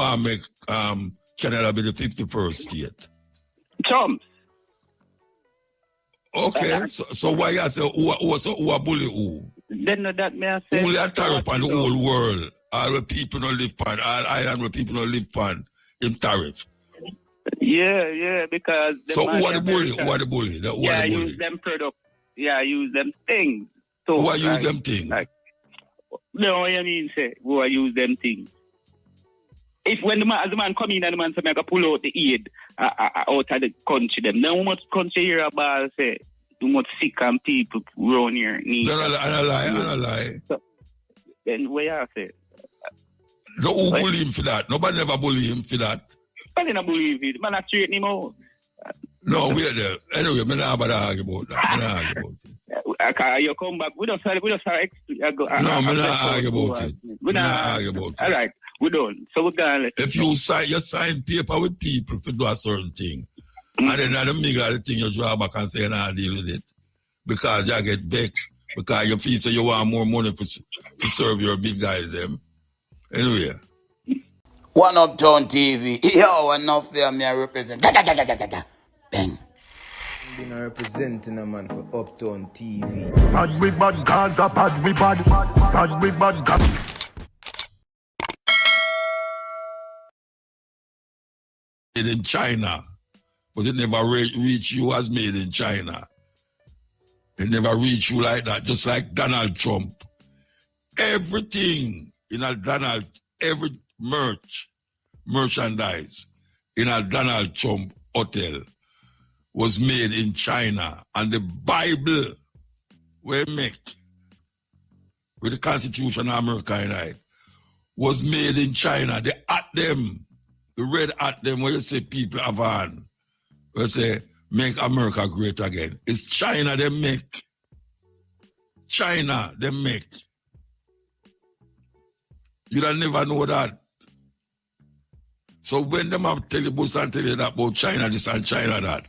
want to make Canada be the 51st state? Trump. Okay, so why you say who a bully who? Then that may I say. Who a tariff on the whole world? All the people don't live on, all island where people don't live on in tariff. Yeah, because so who are the bully? Who are the bully? Use them products. Yeah, use them things. So, who are use them things? Like, no, I mean say who are use them things. If when the man come in and the man say I pull out the aid out of the country, them how much country here about say too much sick and people around here need. I lie. So, then where I say? No, who bully him for that? Nobody never bully him for that. I don't believe it. Man, I straighten him out. No, we're there. Anyway, I'm not about to argue about that. You come back. We don't say. No, I'm not argue about it. We don't argue about it. All right, we don't. So we're gonna. If you sign paper with people to do a certain thing, and then at the middle of the thing you draw back and say you not deal with it because you get vexed because you feel so you want more money to serve your big guys them. Anyway. One Uptown TV. Yo, enough there, me I represent. Bang. Been representing a man for Uptown TV. Bad we bad Gaza, bad we bad. Bad we bad Gaza. Made in China, but it never reach you as made in China. It never reach you like that, just like Donald Trump. Everything in a Donald, every merchandise in a Donald Trump hotel was made in China, and the Bible we make with the Constitution of America in it was made in China. The red at them where you say people have on, where you say make America great again. It's China they make. China they make. You don't never know that. So when them have tell you that about China this and China that,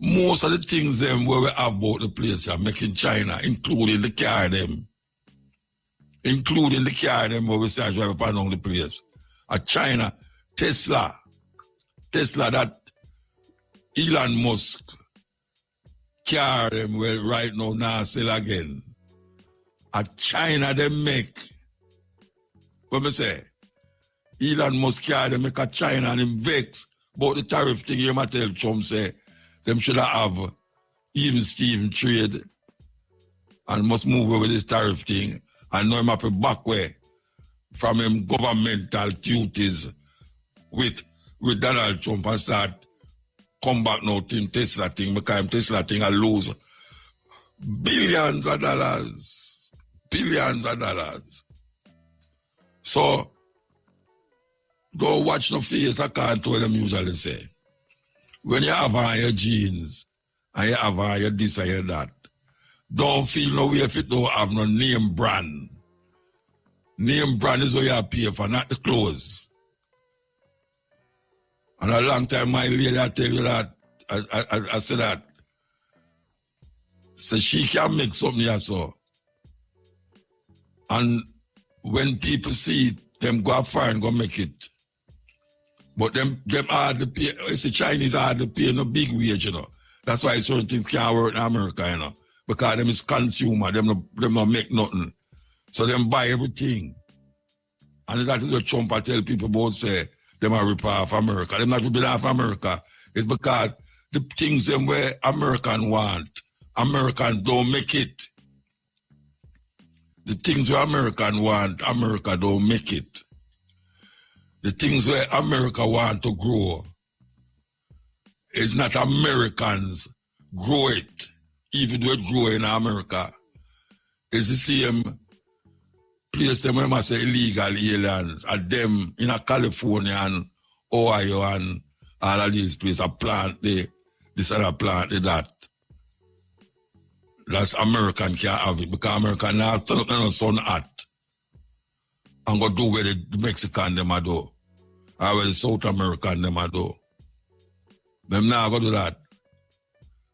most of the things them where we have about the place are making China, including the car them. Including the car them where we say I drive up along the place. At China, Tesla that Elon Musk car them well right now sell again. At China they make. What me say? Elon Musk carry them make a China and him vex about the tariff thing. You might tell Trump say them should have even Steven trade and must move over this tariff thing and know him have to back way from him governmental duties with Donald Trump and start come back now to him Tesla thing because him Tesla thing will lose billions of dollars. So don't watch no face, I can't tell them usually say. When you have on your jeans and you have on your this and your that, don't feel no way if it don't have no name brand. Name brand is what you pay for, not the clothes. And a long time my lady I tell you that, I said that. So she can make something here so. And when people see it, them go far and go make it. But them hard to pay, it's the Chinese hard to pay no big wage, you know. That's why certain things can't work in America, you know. Because them is consumer, them no make nothing. So them buy everything. And that is what Trump I tell people about say, them are rip off America. Them not ripping off America. It's because the things them where Americans want, Americans don't make it. The things where Americans want, America don't make it. The things where America want to grow is not Americans grow it, even though it grow in America. It's the same place them when I say illegal aliens, and them in California and Ohio and all of these places, a plant this other plant that. That's American can't have it because American now turn up on sun hot and go do where the Mexican them a do. Or where the South American them a do. Them now go do that.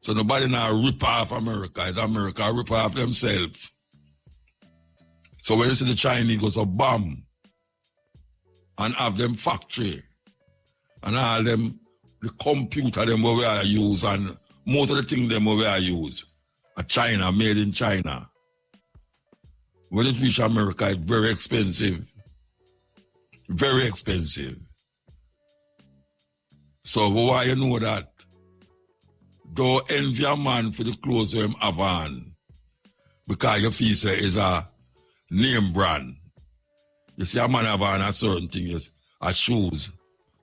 So nobody now rip off America. It's America rip off themselves. So when you see the Chinese goes a bomb, and have them factory and all them, the computer them where we are use and most of the things them where we are use are China, made in China. When it reach America, it's very expensive. Very expensive. So why you know that? Don't envy a man for the clothes him have on because your feel say is a name brand. You see a man have on a certain thing, is a shoes,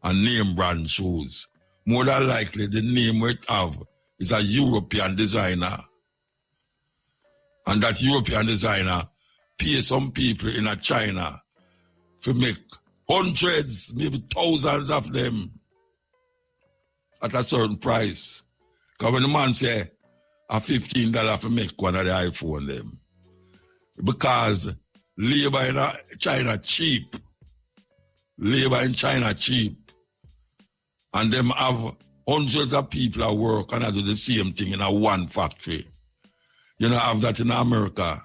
a name brand shoes. More than likely the name we have is a European designer. And that European designer pay some people in a China to make hundreds, maybe thousands of them at a certain price. Because when the man say a $15 for make one of the iPhone them. Because labor in China cheap. Labor in China cheap. And them have hundreds of people at work and I do the same thing in a one factory. You know, have that in America.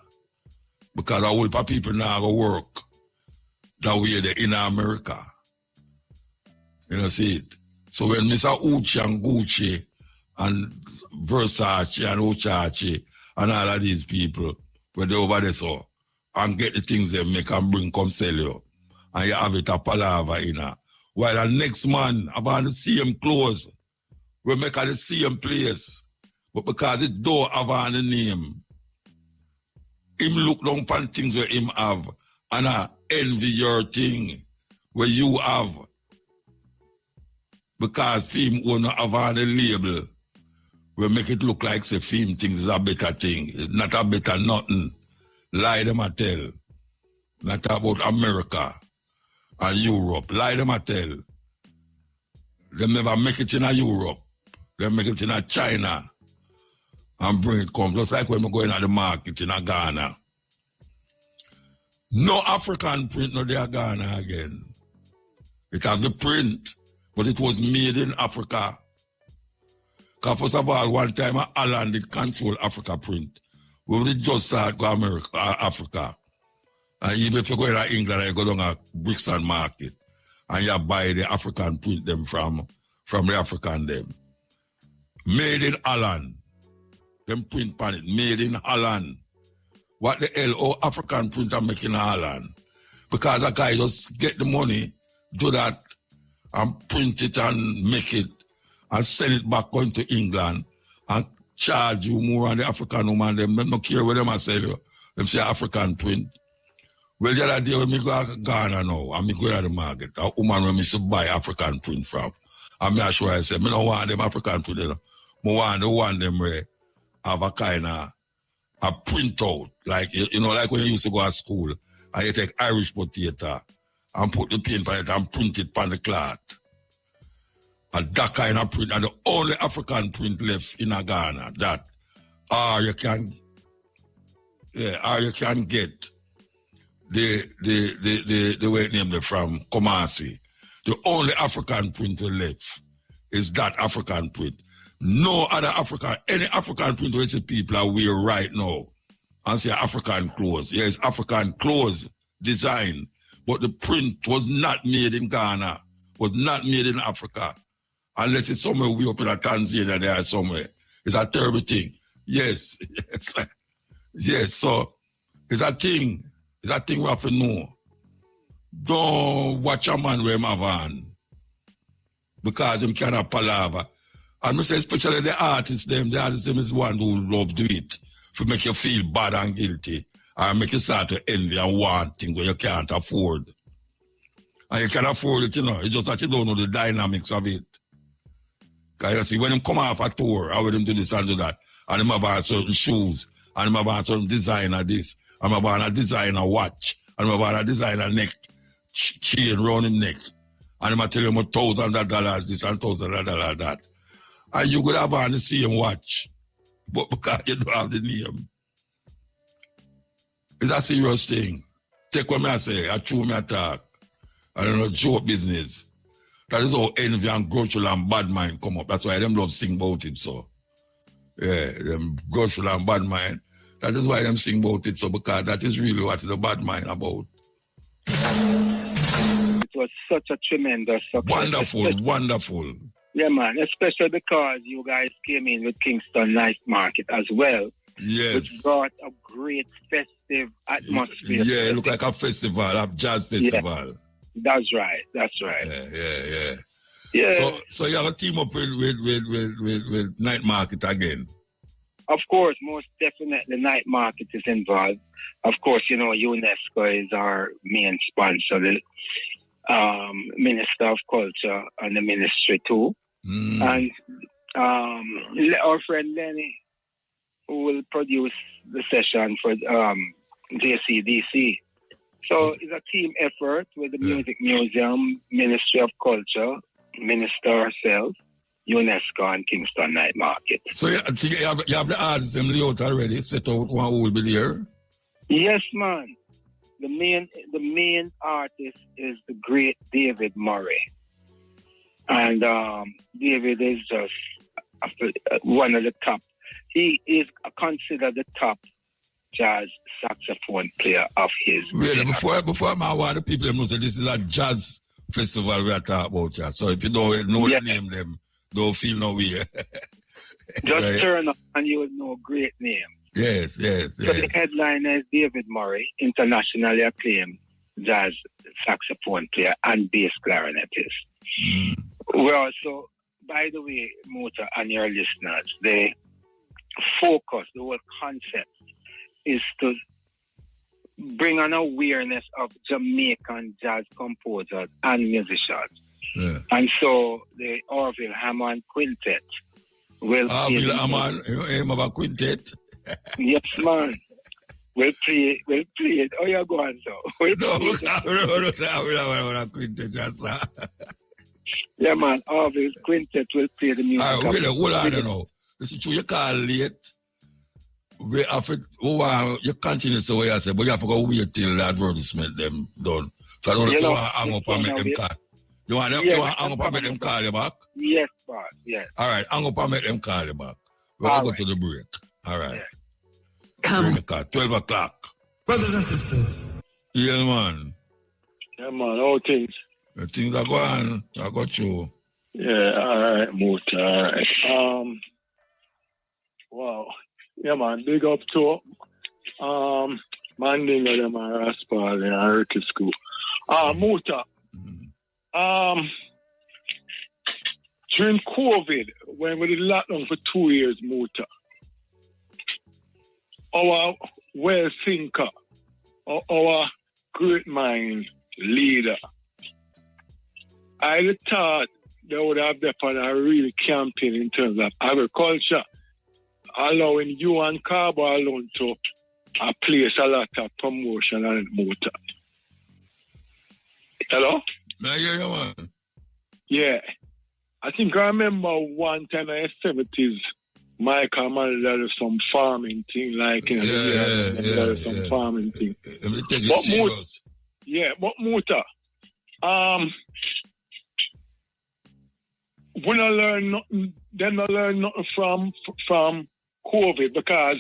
Because a whole lot of people now go work that way they in America. You know, see it. So when Mr. Uchi and Gucci and Versace and Ochachi and all of these people, when they over there so, and get the things they make and bring come sell you, and you have it a palaver in her. While the next man about the same clothes, we make at the same place, but because it don't have on the name, him look down upon things where him have, and I envy your thing where you have. Because film owner have on the label, we make it look like say film things is a better thing. It's not a better nothing. Lie them a tell. Not about America and Europe. Lie them a tell. They never make it in a Europe. They make it in a China and bring it come. Just like when we go in at the market in a Ghana. No African print, no there Ghana again. It has the print, but it was made in Africa. Because first of all, one time Alan did control Africa print. We did just start go America, Africa. And even if you go to England, you go down a Brixton market and you buy the African print them from the African them. Made in Holland. Them print pan it. Made in Holland. What the hell all African printer making in Holland? Because a guy just get the money, do that, and print it and make it and send it back going to England and charge you more on the African woman. Them don't care where them I sell you. Them say African print. Well, the other day when me go to Ghana now, and me go to the market, a woman when me should buy African print from. And me assure I say, me don't want them African print. You know. Me want the one them where have a kind of a printout. Like, you know, like when you used to go to school and you take Irish potato and put the paint on it and print it on the cloth. And that kind of print, and the only African print left in Ghana, that, or you can get the way it named from Kumasi. The only African print left is that African print. No other any African print where see people are wearing right now and say African clothes. Yes, African clothes design, but the print was not made in Ghana, was not made in Africa. Unless it's somewhere way up in Tanzania there somewhere. It's a terrible thing. Yes, yes. Yes, so it's a thing we have to know. Don't watch a man where him have on because him cannot palaver. And I say especially the artists them is one who love do it to make you feel bad and guilty or make you start to envy and want things where you can't afford. And you can afford it, you know. It's just that you don't know the dynamics of it. Because you see, when them come off a tour, I want them do this and do that. And them have on certain shoes. And them have on certain designer this. And them have on a designer watch. And them have on a designer neck chain round him neck. And them tell him $1,000 this and $1,000 that. And you could have on the same watch. But because you don't have the name. It's a serious thing. Take what I say, I chew me a talk. I don't know, joke business. That is how envy and grudge and bad mind come up. That's why them love sing about it, so. Yeah, them grudge and bad mind. That is why them sing about it, so, because that is really what the bad mind about. was such a tremendous success. Wonderful. Yeah, man, especially because you guys came in with Kingston Night Market as well. Yes. Which brought a great festive atmosphere. Yeah, it looked like a festival, a jazz festival. Yeah, that's right. Yeah. So you have a team up with Night Market again? Of course, most definitely Night Market is involved. Of course, you know, UNESCO is our main sponsor, the Minister of Culture and the Ministry too. And our friend Lenny, who will produce the session for JCDC. So it's a team effort with the Music Museum, Ministry of Culture, Minister herself, UNESCO, and Kingston Night Market. So you have the artists them layout already, set out one who will be there? Yes, man. The main artist is the great David Murray. And David is just one of the top. He is considered the top jazz saxophone player of his. Really, before I want the people to say this is a jazz festival we are talking about. Yeah. So if you don't know the name, them don't feel no way. Just right? turn up and you will know great name. Yes. So the headliner is David Murray, internationally acclaimed jazz saxophone player and bass clarinetist. We also, by the way, Muta and your listeners, the focus, the whole concept is to bring an awareness of Jamaican jazz composers and musicians. Yeah. And so the Orville Hammond Quintet will Orville Hammond, aim of a quintet? Yes, man. We'll play it. Oh, you're going so. No, quintet, yeah, man. Orville Quintet will play the music. All right, hold on, I don't know. This is true, you call late. We have to, you continue to what you say, but you have to go wait till the advertisement them done. So I don't know if you want to hang up and make them call. You want to hang up and make them call you back? Yes, boss. Yes. All right, hang up and make them call you back. We'll go to the break. All right. Come. 12 o'clock. Brothers and sisters. Yeah, man. Yeah, man. All things. Things are going. I got you. Yeah, all right, Muta. All right. Wow. Yeah, man. Big up to Mandinga them are Raspal in Ricky School. Muta. During COVID, when we did lockdown for 2 years, Muta, our well thinker, our great mind leader, I thought they would have done a real campaign in terms of agriculture, allowing you and Carbo alone to place a lot of promotion on it, Muta. Hello? I hear you, man. Yeah. I think I remember one time in the 70s, Michael Mann did some farming thing, like, you know, some farming thing. Let me take it serious. But Muta, we don't learn nothing, they don't learn nothing from COVID, because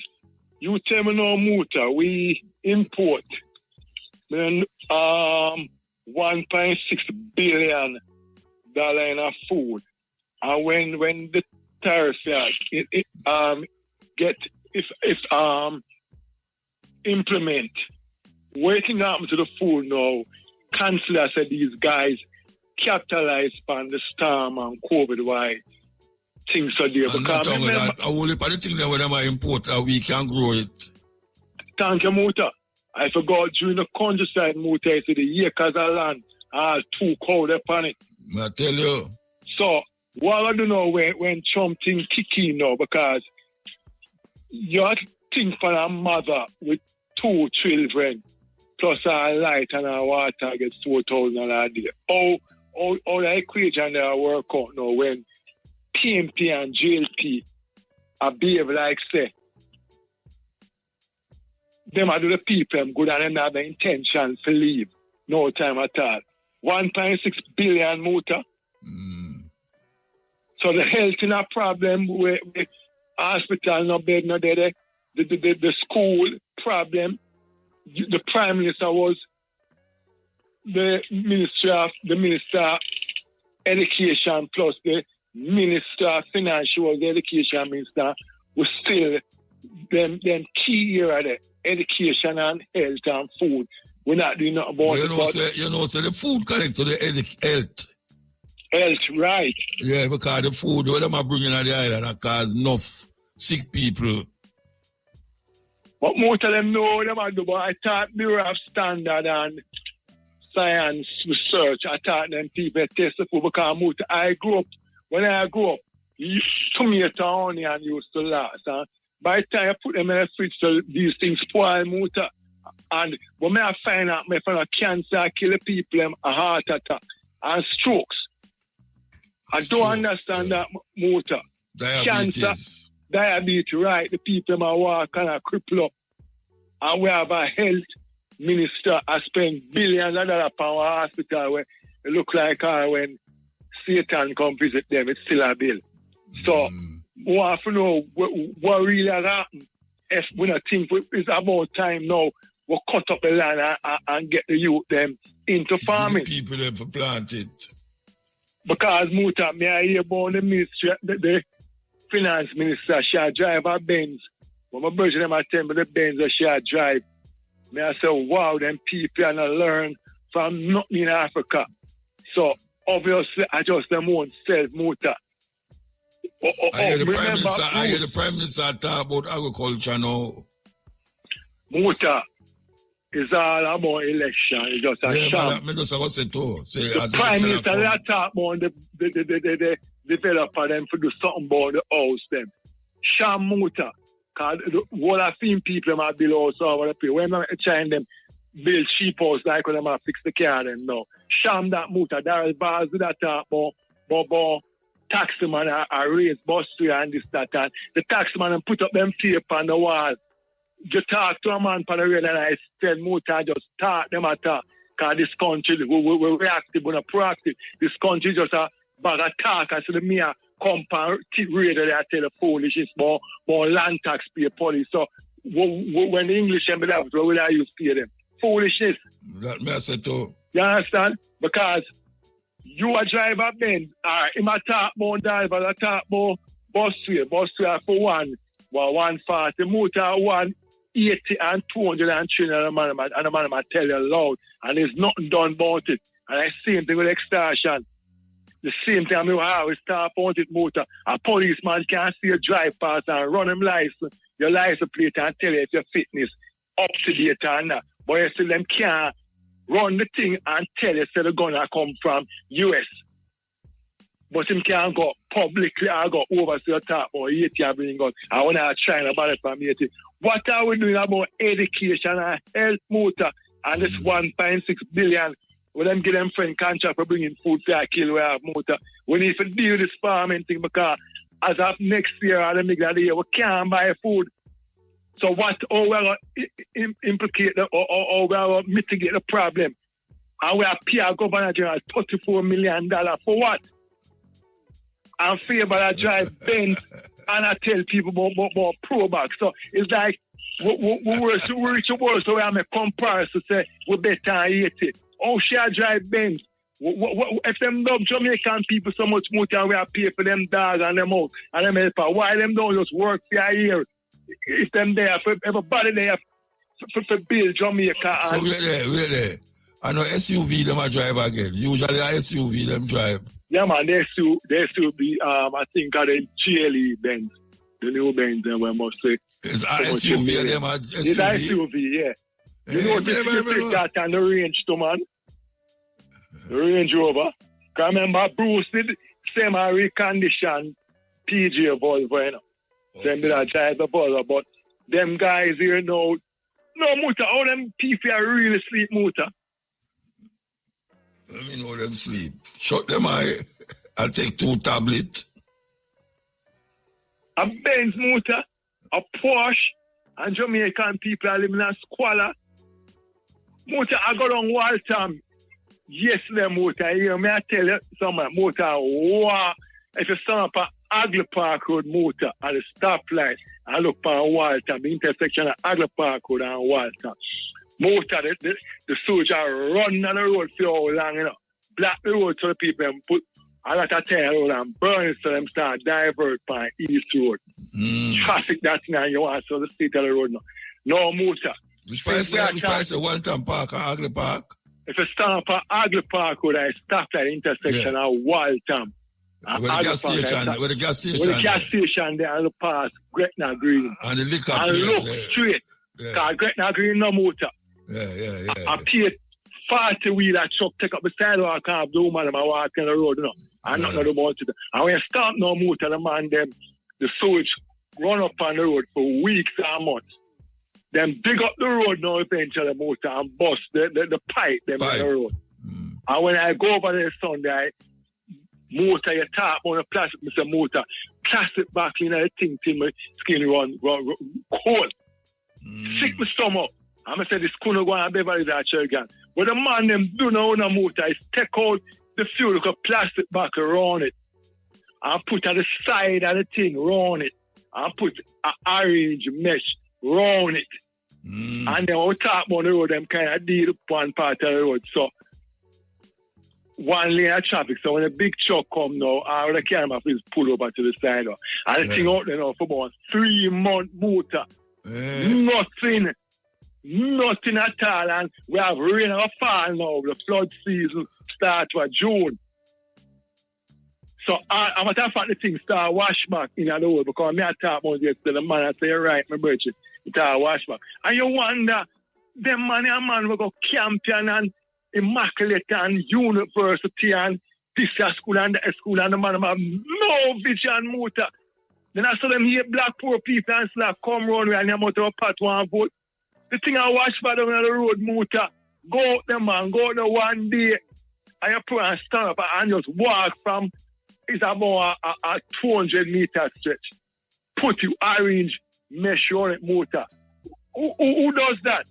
you tell me no, Muta, we import $1.6 billion in food. And when the tariffs implement, waiting happen to the food now, Chancellor said these guys capitalize on the storm and COVID, why things are there. Because remember, only for the thing that when I import, we can grow it. Thank you, Muta. I forgot during the countryside, Muta, I said the acres of land are too cold upon it. I tell you. So, what I don't know when Trump thing kick in now, because you think for a mother with 2 children, plus our light and our water gets 4,000 a day. How the equation there work out now when PMP and GLP are behave like say, them are the people good and they have the intention to leave. No time at all. 1.6 billion Muta. So the health in a problem with hospital, no bed, no dead. The school problem. The Prime Minister was the Minister Education plus the Minister of Finance, she was the Education Minister, was still them key area the education and health and food. We're not doing nothing about it. So the food connect to the health. Health, right. Yeah, because the food, what them are bringing on the island, that cause enough sick people. But most of them know them I do, but I thought Bureau of Standard and Science Research, I thought them people test the food because when I grew up, tomato and onion used to last. By the time I put them in the fridge, so these things spoil muta. And when I find out cancer kill people, a heart attack and strokes. I don't understand that muta. Cancer, diabetes, right? The people are walk and cripple up. And we have a health minister I spend billions of dollars on our hospital where it look like when Satan come visit them, it's still a bill. So we want to know what really happened. If we don't think it's about time now, we'll cut up the land and get the youth them into farming. The people them for plant it. Because Muta, me I hear about the ministry, the finance minister, she drive a Benz. When my brother them tell me the Benz that she drive, me I say, wow, them people are not learn from nothing in Africa. So obviously, I just them won't self Muta. I hear the Prime Minister talk about agriculture now. Muta is all about election. It's just a sham. The Prime Minister that talk about the developer them to do something about the house them. Sham Muta. Because what I've seen people might build house over the place. When I'm trying them build cheap house like when I'm fix the car them now. Sham that Muta. There is bars that talk about taxman are raised bus fare and this, that, and the taxman and put up them tape on the wall. Just talk to a man for the rail and I tell Muta just talk them at talk. Because this country, we're reactive, we're not proactive. This country just a bag of talk. I said, the mayor come and read it, I tell the police it's more land tax pay police. So when the English and the what will I use pay them? Foolishness. That message too. You understand? Because you a driver Benz, him a talk about driver, I talk about bus fare for 140, motor 180 and 200 and 300 and the man might tell you loud, and there's nothing done about it. And the same thing with extortion. The same thing I always talk about it, motor. A policeman can't see you drive past and run him license, your license plate and tell you if your fitness up to date or not. But you still them can't run the thing and tell you say the gun come from US. But him can't go publicly or go over to your top or 80 and bring gun. I want to try and about it from 80. What are we doing about education and health motor and this 1.6 billion? When them give them friend contract for bringing food for a kill we have motor. We need to deal with this farming thing because as of next year or the middle of the year, we can't buy food. So how we are implicate or we are mitigate the problem? And we are pay our Governor General $34 million for what? And favor that drive Benz and I tell people about pro back. So it's like we reach the world so we have a comparison to say we better than 80. Oh, she drive Benz. If them love Jamaican people so much more than we are pay for them dogs and them out and them helper, why them don't just work for a year? If them there, for everybody there for build Jamaica. So we're there. I know SUV them a drive again. Usually SUV them drive. Yeah man, they still be I think are the GLE Benz. The new Benz we must say. It's SUV them a SUV. It's SUV, yeah. You know the that and the range to man. The Range Rover. Because remember Bruce did semi-reconditioned PJ Volvo, you know. Them did a drive the Volvo, but them guys here know, no Muta, how them people are really sleep Muta. Let me know them sleep. Shut them eye. I'll take 2 tablets. A Benz Muta, a Porsche, and Jamaican people are living in a squalor. Muta, I got on Waltham. Yes, the motor. You may I tell you something, motor, wow. If you stand up at Agley Park Road motor at the stoplight and look for Waltham, the intersection of Agley Park Road and Waltham, Most of the soldiers run on the road for how long, you know. Block the road so the people and put a lot of time road and burn it so them start divert by East Road. Traffic that's now you want so the state of the road now. No motor. Which price is one time park or Agri Park? If you stop at Agri Park would I stop that intersection at Waltham. Where the gas station, where the gas station there and look past Gretna Green. And the liquor and place, look straight. Because Gretna Green no motor. I paid 40 wheeler truck take up the sidewalk and have the woman and I walk on the road, you know. And not no motor. And when you stop no motor, the man them the soldiers run up on the road for weeks and months. Them dig up the road now eventually motor and bust the pipe them on the road. And when I go over there Sunday, motor you tap on the plastic, Mr. Motor, plastic back in the thing till my skin run cold. Sick my stomach. I'm say this couldn't go on Beverly that again. But the man them do now on a motor is take out the fuel with a plastic back around it and put at the side of the thing around it and put an orange mesh round it. And then we talk about the road, them kind of deal one part of the road. So one lane of traffic. So when a big truck come now, all the camera is pull over to the side. And the thing out there now for about 3 month motor. Nothing at all. And we have rain or fall now. The flood season starts for June. So I'm at fact the thing start wash back in the road because me I talk about this to the man and say, right, my brother, it start wash back. And you wonder, them man will go champion and immaculate and university and this school and that school and the man have no vision motor. Then I saw them here black poor people and slap come round and them out of a pot one vote. The thing I watch for them on the road motor, go out there man, go out there one day and you put and stand up and just walk from it's about a 200 meter stretch. Put you orange mesh on it motor. Who does that?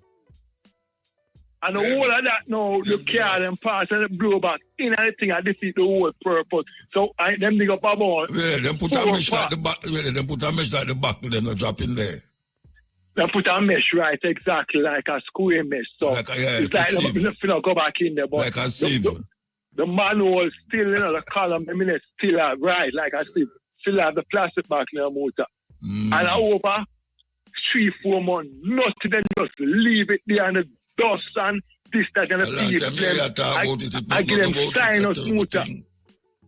And the whole of that now, the car and pass and the blow back in anything I defeat the whole purpose. So I them dig up about. Yeah, them put a mesh at the back. Them put a mesh at the back, then they drop in there. They put a mesh right exactly like a square mesh. So it's like them go back in there, but like a sieve. The manual still, the column, still have right, like I said, still have the plastic back in the motor. And over 3-4 months, nothing, then just leave it there and the dust and this, that, and the people. I give them sinus motor.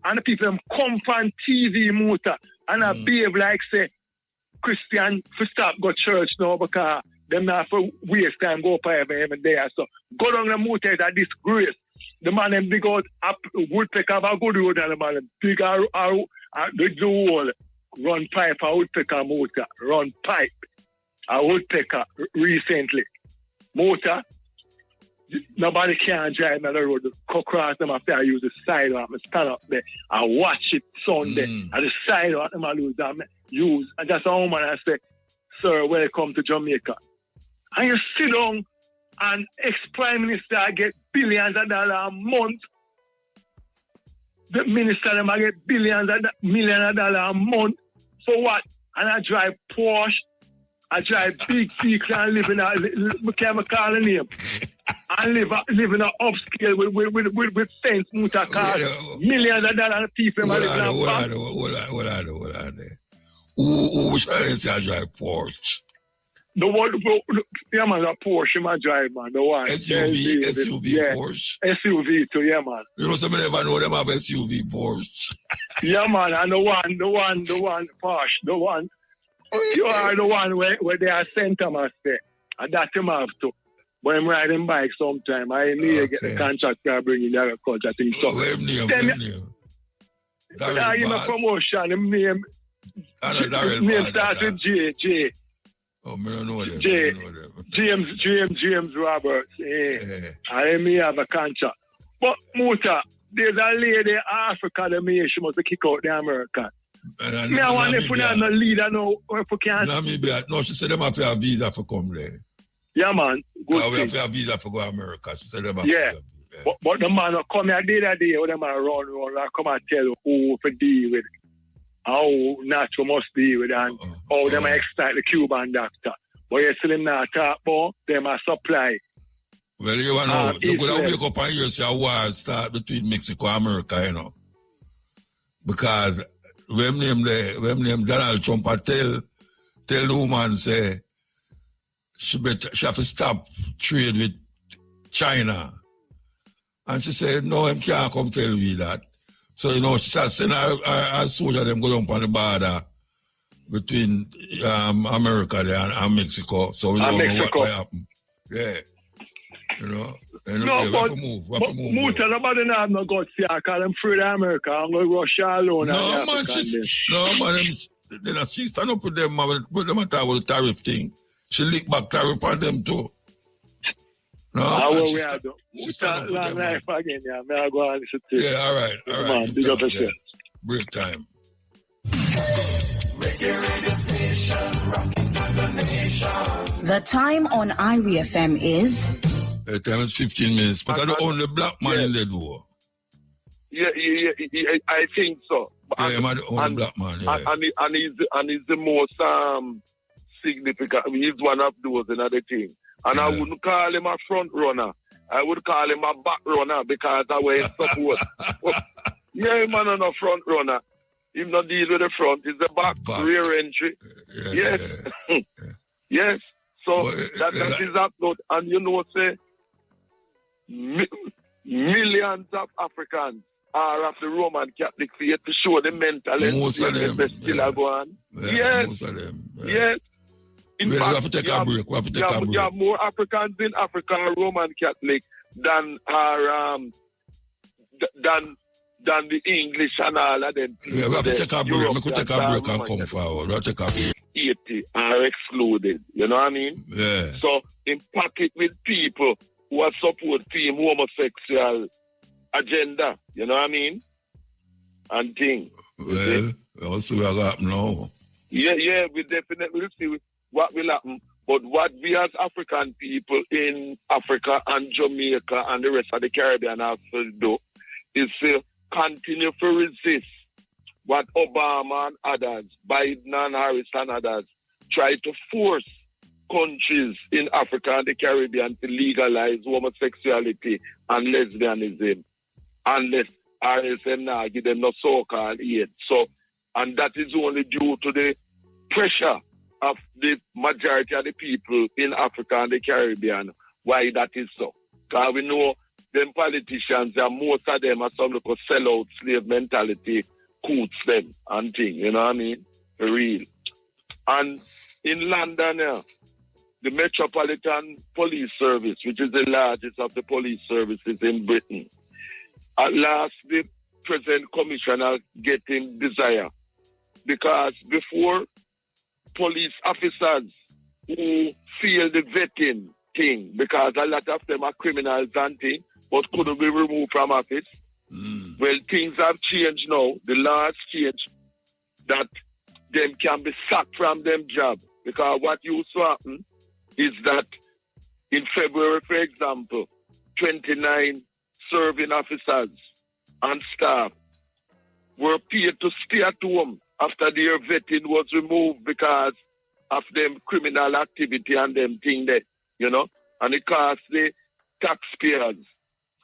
And the people them come from TV motor and I behave like, say, Christian, for stop go church now because them not for waste time go up every day. So go down the motor is a disgrace. The man them dig out woodpecker have a good road and the man them dig the whole run pipe a woodpecker motor, run pipe a woodpecker recently. Motor, nobody can drive on the road. Cut across them after I use the sidewalk. I stand up there and watch it Sunday. And the sidewalk them I use. And that's a woman I say, sir, welcome to Jamaica. And you sit down and ex-prime minister get billions of dollars a month. The minister them get millions of dollars a month. For what? And I drive Porsche. I drive big vehicle and live in a chemical name. And live in an upscale with fence motor cars. Millions of dollars of people live in a bank. Hold on. Who should I say I drive Porsche? The one, yeah, man, a Porsche, my drive, man. The one. SUV yeah. Porsche. SUV too, yeah, man. You know, some never know them have SUV Porsche. Yeah, man, and the one, Porsche, the one. You are the one where they are sent them, I say. And that him have to. But I'm riding bike sometime. I need to get the contract to bring in the agriculture thing. So, I give a promotion, him name. Name starts with J. Oh, I don't know them. James Roberts. I may have a contract. But Muta, there's a lady in Africa that she must kick out the American. I want to put on a leader now if we can. No, she said them have to have a visa for come there. Yeah, man. Good we have to have a visa for go to America. She said them have to have but the man will come here the other day when them are run and come and tell you who to deal with it. How natural must deal with it and how them extract the Cuban doctor. But you see them not talk about them a supply Well, you know, you could have Israel. wake up and hear say a war start between Mexico and America, you know. Because when name Donald Trump tell the woman say she have to stop trade with China. And she said, no, him can't come tell me that. So, you know, she started sending her soldier them go down on the border between America there and Mexico. So we don't know what happened. Yeah. You know. And No, we have to move. We have to move. Muta, nobody not have no guts here because I'm afraid of America. I'm going to Russia alone. No, man, she stand up with them, man. But them talk about the tariff thing. She lick back tariff on them too. No, man, she stand up with them, man. Again, yeah. May I go and listen to Yeah, all right. Man, big up yourself. Break time. The time on Irie FM is... The time is 15 minutes, but I don't own the black man in the door. Yeah, I think so. Yeah, I'm the only black man, yeah. And he's the most significant. I mean, he's one of those another thing. And yeah. I wouldn't call him a front runner. I would call him a back runner because I wear support. Yeah, man, on a front runner. He not deal with the front, it's the back. Rear entry. Yes. Yeah. Yes. So that is up note. And you know, say, millions of Africans are of the Roman Catholic faith to show the mentality. Most of them. Still go on. Yes. Most of them. Yes. In fact, we have to take a break. You have more Africans in Africa Roman Catholic than are than the English and all of them. Yeah, we have to take a break. We could take a break and come forward. We have to take a break. 80 are excluded. You know what I mean? Yeah. So, in pocket with people who are support team homosexual agenda. You know what I mean? And things. Well, we'll see what happen now. Yeah, we definitely will see what will happen. But what we as African people in Africa and Jamaica and the rest of the Caribbean have to do is to continue to resist what Obama and others, Biden and Harris and others, try to force countries in Africa and the Caribbean to legalize homosexuality and lesbianism, unless RSM now give them no so-called aid. So, and that is only due to the pressure of the majority of the people in Africa and the Caribbean. Why that is so? Because we know them politicians, and most of them are some little sell-out slave mentality, coots them and things, you know what I mean? For real. And in London, the Metropolitan Police Service, which is the largest of the police services in Britain, at last the present commissioner getting desire. Because before, police officers who feel the vetting thing, because a lot of them are criminals and things, but couldn't be removed from office. Well, things have changed now. The law has changed that them can be sacked from them job. Because what used to happen is that in February, for example, 29 serving officers and staff were paid to stay at home after their vetting was removed because of them criminal activity and them thing there, you know. And it cost the taxpayers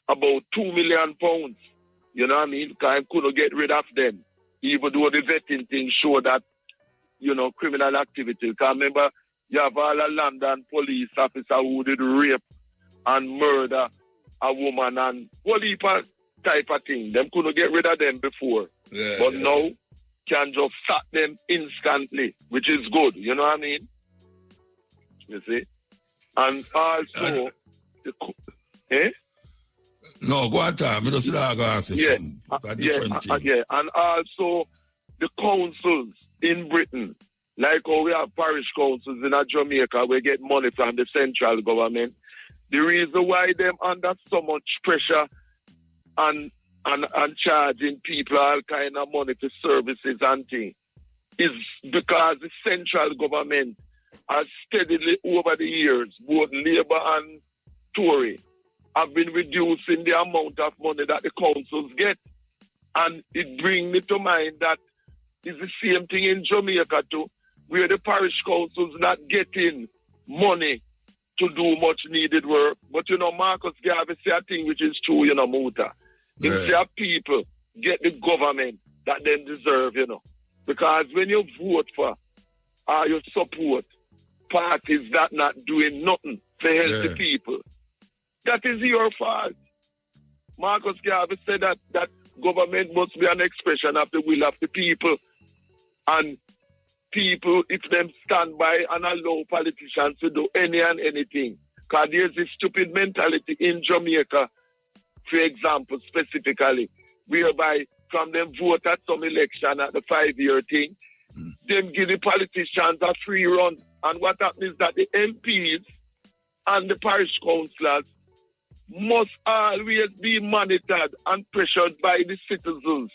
about £2 million, you know what I mean? Because I couldn't get rid of them, even though the vetting thing showed that, you know, criminal activity. Because remember, you have all a London police officer who did rape and murder a woman and whole heap of type of thing. Them couldn't get rid of them before. But now, can just sack them instantly, which is good, you know what I mean? You see? And also, No, go on time. I don't see that go answer some different thing. And also the councils in Britain, like how we have parish councils in Jamaica, we get money from the central government. The reason why them under so much pressure and charging people all kind of money for services and things is because the central government has steadily over the years, both Labour and Tory, have been reducing the amount of money that the councils get. And it brings me to mind that it's the same thing in Jamaica too, where the parish councils not getting money to do much needed work. But Marcus Garvey say a thing which is true, Muta. He say people get the government that they deserve, Because when you vote for or you support parties that not doing nothing to help the people, that is your fault. Marcus Garvey said that government must be an expression of the will of the people. And people, if them stand by and allow politicians to do any and anything, because there's this stupid mentality in Jamaica, for example, specifically, whereby from them vote at some election at the 5-year thing, them give the politicians a free run. And what happens is that the MPs and the parish councillors must always be monitored and pressured by the citizens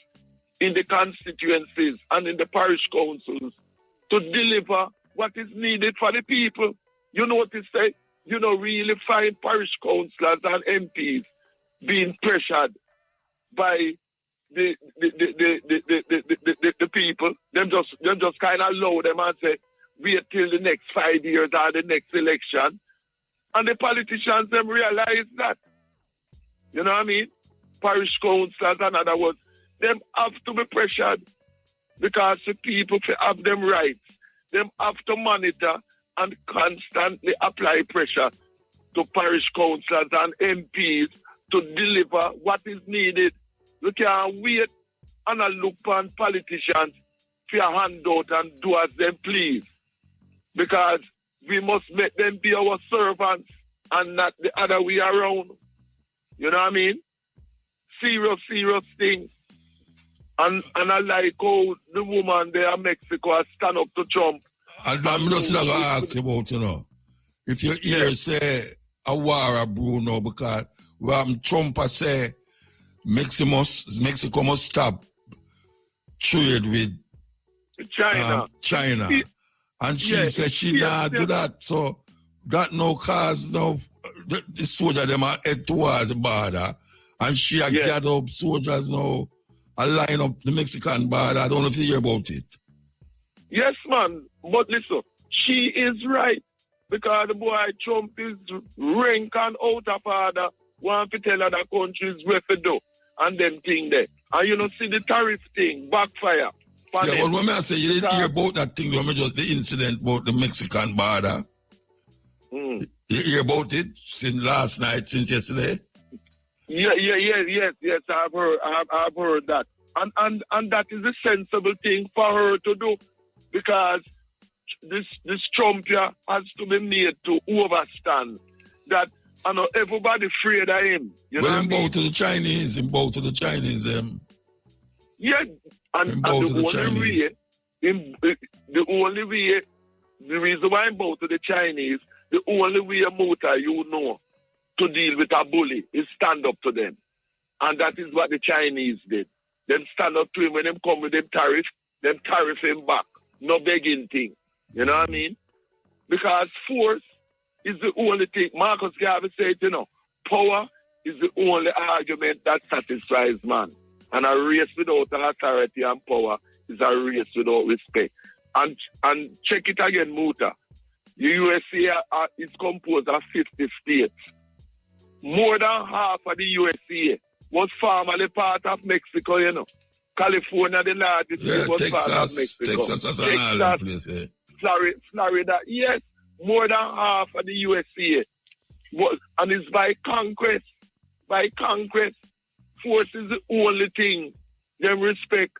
in the constituencies and in the parish councils to deliver what is needed for the people. You notice that really find parish councillors and MPs being pressured by the people. Them just kind of allow them and say, wait till the next 5 years or the next election. And the politicians, them realize that. You know what I mean? Parish councillors, in other words, them have to be pressured because the people have them rights. Them have to monitor and constantly apply pressure to parish councillors and MPs to deliver what is needed. We can't wait and look on politicians for a handout and do as them please. Because we must make them be our servants and not the other way around. You know what I mean? Serious thing. And I like how the woman there in Mexico has stand up to Trump. And I'm just going to ask you about, if you hear say a war a brew now, because Trump has say Mexico must stop trade with China. And she said she not do that. So that no cause the soldier them are head towards the border. And she had gathered up soldiers now a line up the Mexican border. I don't know if you hear about it. Yes, man. But listen, she is right. Because the boy Trump is rank and out of order. Want to tell other countries where to do. And them thing there. And see the tariff thing, backfire. Well, when I say you didn't hear about that thing, just the incident about the Mexican border. You hear about it since last night, since yesterday? Yes, I've heard that. And that is a sensible thing for her to do because this Trump here has to be made to overstand that everybody afraid of him. Well, in both to the Chinese, Yeah, and the only way, the reason why I'm both to the Chinese, the only way a motor to deal with a bully is stand up to them. And that is what the Chinese did. Them stand up to him when them come with them tariff him back. No begging thing. You know what I mean? Because force is the only thing. Marcus Garvey said, power is the only argument that satisfies man. And a race without authority and power is a race without respect. And check it again, Muta. The USA is composed of 50 states. More than half of the USA was formerly part of Mexico, California, the largest state, was part of Mexico. Texas as an island place, Florida, yes, more than half of the USA. And it's by conquest. Force is the only thing they respect.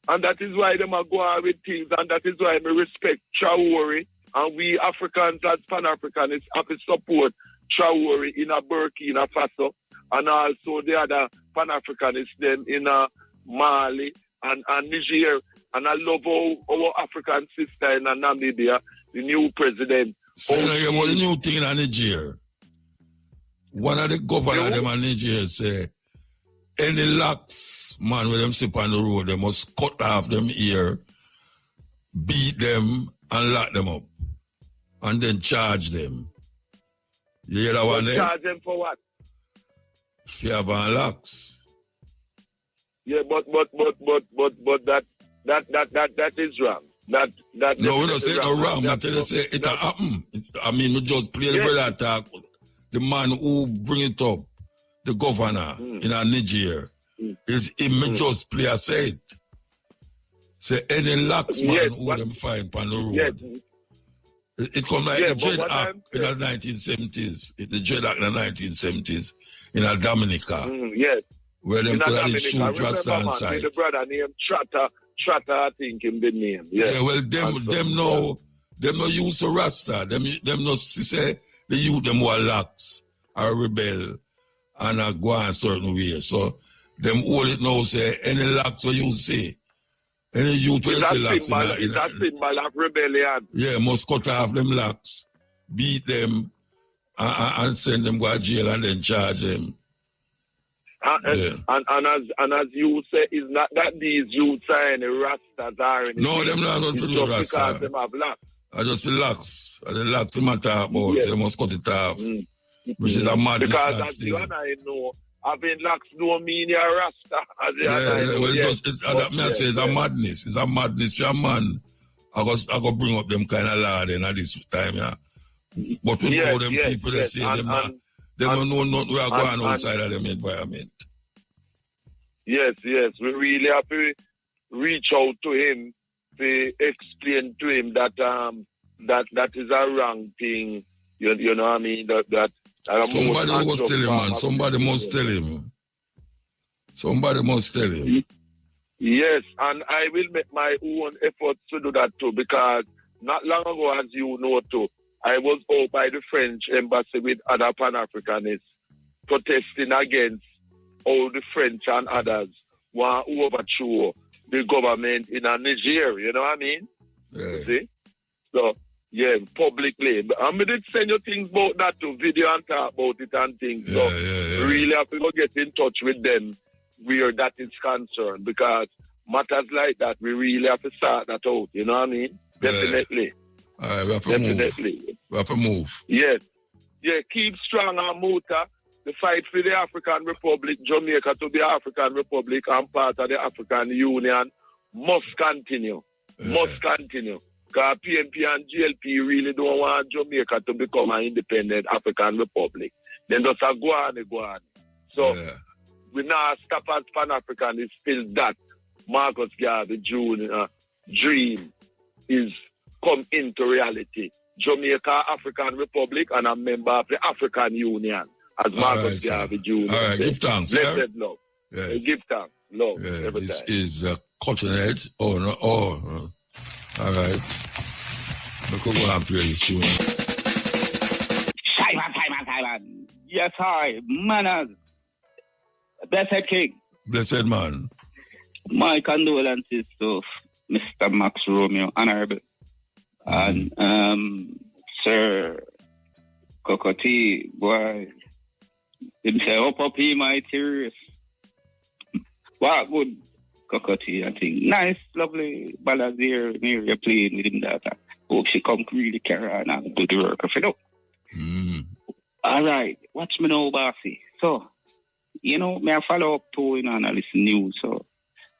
And that is why they are going with things. And that is why we respect Traore. And we Africans as Pan-Africanists have to support Traore in Burkina Faso. And also the other Pan-Africanists then in Mali and Niger. And I love our African sister in Namibia, the new president. So you know the new thing in Niger. One of the governors of them in Niger say, any lax man with them sleep on the road, they must cut off them ear, beat them, and lock them up. And then charge them. You hear that one there? Charge them for what? Fear and lax. Yeah, but that is wrong. That No, we don't say no wrong. I That- tell you, say it that- happen. I mean, we just play the Yes. brother talk. The man who bring it up, the governor in Nigeria, is him just play a say it. Say any lax man who them find on the road. It come like the Dread Act in the 1970s. The Dread Act in the 1970s in Dominica. Yes. Where them In could have Dominica. shoot just on man, side. the brother named Trotter, I think him the name. Yeah, well, them no use a rasta. Them no say the youth them who are lax or rebel and go on certain way. So them all it now say any lax what you say. Any youth will say lax in that symbol of rebellion. Yeah, must cut off them lax, beat them and send them go to jail and then charge them. And as you say, it's not that these youths are any rastas or anything. No, them not for the just rasta. because them have lax. I just the lax. The lax them talk about. Yes. They must cut it off. Which is a madness. Because as you and I know, having lax don't mean you're a rasta. As you and I know, it's a madness. It's a madness. You're a man. I go bring up them kind of law then at this time, yeah. But we know them people that say they don't know nothing we are going outside of them environment. Yes. We really have to reach out to him to explain to him that that is a wrong thing. You know what I mean? That somebody must tell him, man. Somebody must tell him. Somebody must tell him. Yes, and I will make my own efforts to do that too, because not long ago, as you know too, I was out by the French embassy with other Pan-Africanists protesting against all the French and others want to overthrow the government in Nigeria, you know what I mean? Yeah. See? So, yeah, publicly. I did send you things about that to video and talk about it and things. So, really have to go get in touch with them where that is concerned, because matters like that, we really have to start that out, you know what I mean? Definitely. All right, we have to move. We have to move. Yes. Yeah, keep strong on Muta. The fight for the African Republic, Jamaica to be African Republic and part of the African Union must continue. Must continue. Because PNP and GLP really don't want Jamaica to become an independent African Republic. Then just a go on. So we now stop as Pan-African. It's still that Marcus Garvey Jr. dream is come into reality. Jamaica African Republic and a member of the African Union as Marcus Garvey Jr. All right, give thanks. Blessed love. Yes. Give thanks. Love. Every this time. is the Cuttin edge. Oh, no. Oh. All right. Look at what I'm playing this tune. Simon. Yes, hi. Manners. Blessed King. Blessed man. My condolences to Mr. Max Romeo, Honorable. And Sir Cocotti, boy, him say, up my tears. What good Cocotti, I think. Nice, lovely ballads here near you playing with him that. Hope she come really carry on and do the work of it up. All right, watch me now, bossy. So, you know, may I follow up to and listen news. So,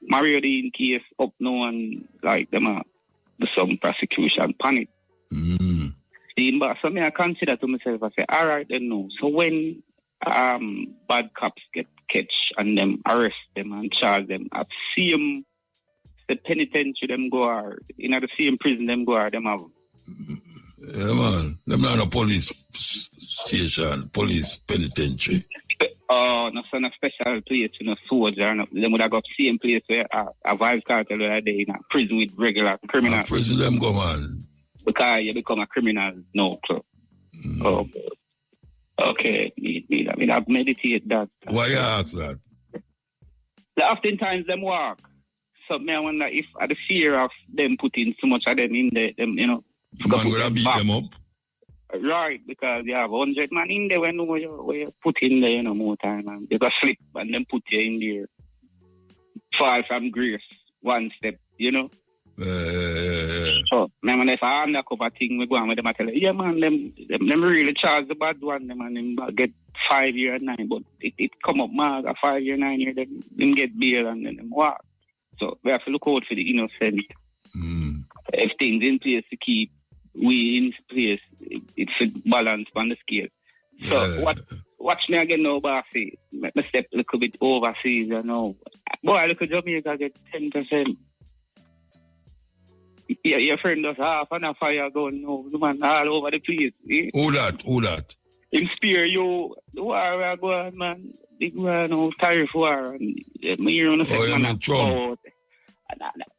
Mario Dean case up known like them do some prosecution panic. So may I consider to myself, I say, all right then no. So when bad cops get catch and them arrest them and charge them at same the penitentiary them go hard. In the same prison them go hard, them have. Yeah man. Them not a police station, police penitentiary. Oh, no, so no special place, you know, soldier. No, them would have got same place where a vice cartel the other day in a prison with regular criminals. Prison them go, man. Because you become a criminal no club. Oh, okay. I mean, I've meditated that. Why you ask that? Oftentimes them walk. So I wonder if the fear of them putting so much of them in there, them, you know. Man gonna beat them up. Right, because you have 100 man in there when you put in there, you know, more time, and you got slip and then put you in there. Fall from grace, one step, you know. So, man, if I undercover thing, we go on with them, I tell you, yeah, man, them really charge the bad one, them, and them get 5 years and 9, but it come up, man, a 5 year, 9 year, them get bail and then them walk. So, we have to look out for the innocent. if things in place to keep we in place, it's a balance on the scale. So watch me again now, Bossy. Make me step a little bit overseas, you know. Boy, look at Jamaica get 10%. Yeah, your friend does half and a fire gun now, the man all over the place. Eh? Who that? Him spear you, the war we are going, man. Big war now, tariff war. And me hear on the man Trump.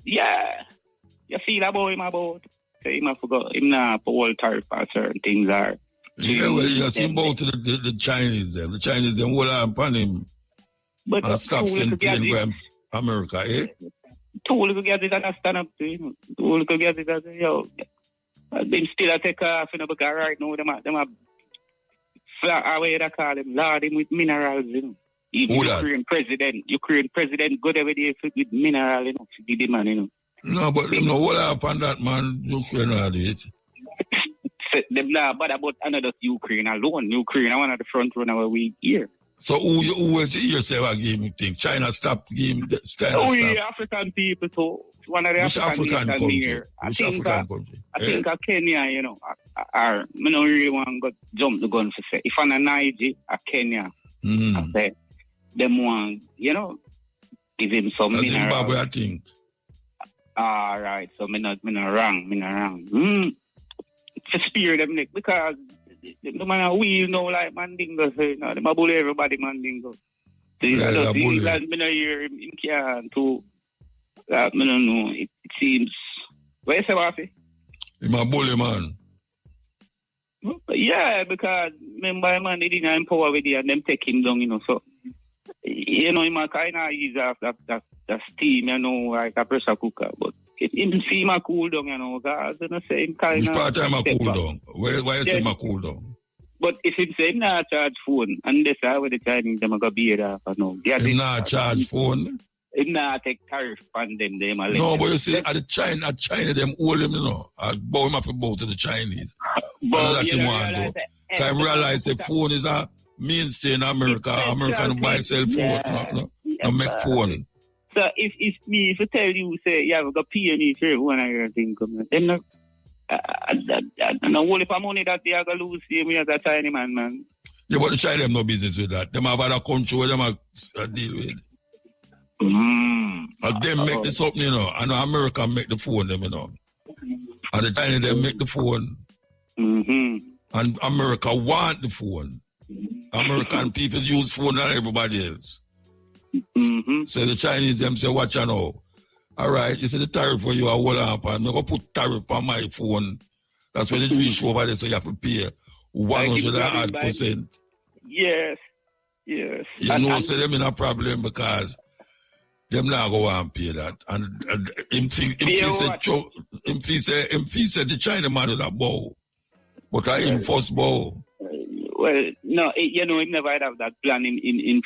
Yeah. You feel about him about. So him I forgot, him not for all tariff or certain things are. Yeah, well, you see about the Chinese them. The Chinese them hold on upon him. But and stop sending plane going America, eh? Two little gadgets and I stand up to him. Two little gadgets and say, yo, them still I take off, you know, because right now them are flat away they call them, load him with minerals, you know. Even Ukraine president go every day with mineral, you know, to give the man, you know. No, but them no hold up on that man, Ukraine not do it. Them not bad about another Ukraine alone. Ukraine are one of the front runner where we here. So who was here say what game you think? China stop game? Yeah, African people too. One of the African country? Here. Which African country? I think Kenya, you know, I don't really want to jump the gun for say. If I'm a Niger or Kenya, I say, them want, you know, give him some minerals. Zimbabwe, I think. All right, so me not wrong. To spear them neck because the man a wheel now like Mandingo say, no, them a bully everybody Mandingo. So you know, England, me not hear him can't too. Me don't know. It seems. What you say, Wafi? Him a bully man. Yeah, because remember man they didn't empower with it and them take him down, you know. So you know him a kinda use that steam, you know, like a pressure cooker, but him see him a cool down, you know, because you know say him kinda. Which part time a cool down? Why you say him a cool down? But if him say him not charge phone, and that's how the Chinese them a go beat off, you know. Him not charge phone? Him not take tariff on them, no, but you see, at China, them hold him, you know. I bow him up about to the Chinese. But that him want to do. Time realize the phone is a mainstay in America. American buy sell phone, no make phone. So if me if I tell you say you have got PNE for one of your things, then no, I know if I'm money that they are gonna lose me as a Chinese man. Yeah, but the China have no business with that. Them have other country where them deal with. And them make the something, you know. And America make the phone, them, you know. And the China them make the phone. And America want the phone. American people use phone than everybody else. So the Chinese them say, watch you know. All right, you see the tariff for you are hold up and I'm going to put tariff on my phone. That's when it reach over there, so you have to pay 100%. Yes. You know, so them in a problem because them not go and pay that. And him said the China man is a bow. But I him first bow. Well, no, you know, him never have that plan in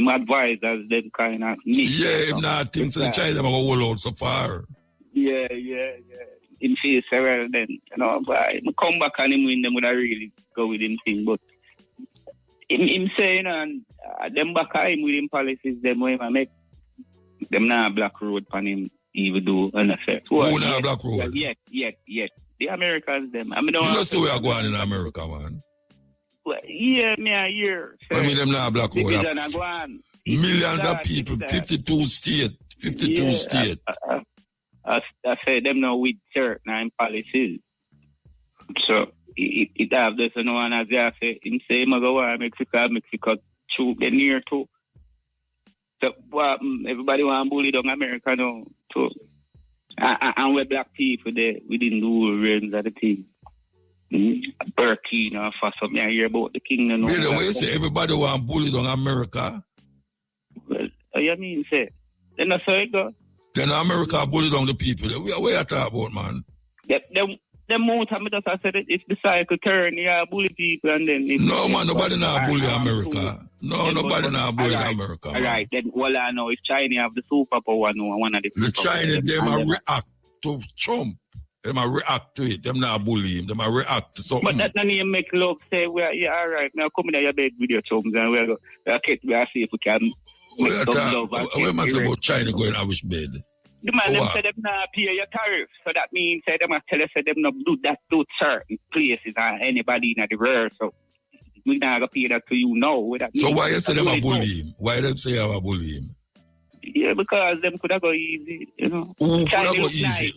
advise as them kind of him not think so the China man go hold out so far. Yeah. In face well then, you know, but I come back and him win them would I really go with him thing. But him saying and them back at him with him policies, them way I make them not black road pan him even do and I say. Who not black road? Yet. The Americans them. I mean, you know see we are going in America, man. Well, yeah, me a year. I mean them not black road. Millions of people, 52 states. I say them now with certain policies. So it have this you know and as I say in say Magawa Mexico too the near too. So everybody want to bully down America now too. And we black people there we didn't do realms of the thing. Burkina Faso, me I hear about the kingdom. Really, when you say everybody want to bully down America? Well, you mean say? Then that's how it go. Then America bully down the people. Where you talk about, man? Them more time just I said if the cycle turn, bully people and then no man, nobody not bully America. Nobody not bully America. All right, then all I know if China have the superpower no one of the China them react to Trump. Them react to it. Them not bully him. Them react to something. But that none of make love say all right, now come in your bed with your chums and we'll see if we can make some love. What must about China going to which bed? The man them What? say them not pay your tariffs. So that means say them must tell us say them not do that to certain places or anybody in the world. So we not gonna pay that to you now. What that So means. why you say them a Really bully don't. him? Why them say I'm a bully him? Yeah, because them could have go easy, you know. Who could have China go look easy? nice.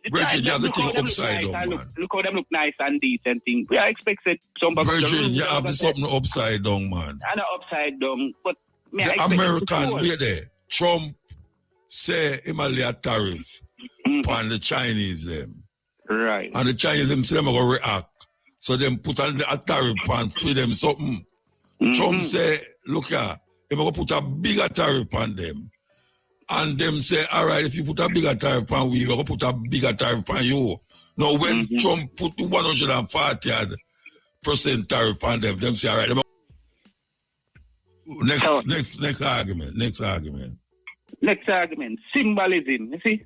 The Virgin, you have the look how thing them look upside nice down, and man. look how them look nice and decent thing. We are expected some of Virgin, you have the something upside down, man. and upside down, but me I The expect American, wait there. Trump say him a lay a tariff on the Chinese them. Right. And the Chinese them say them a go react. So them put a tariff on for them something. Trump say, look here, him a go put a bigger tariff on them. And them say, all right, if you put a bigger tariff on we go put a bigger tariff on you. Now when Trump put 140% tariff on them say, all right, next argument. Next argument, symbolism. You see,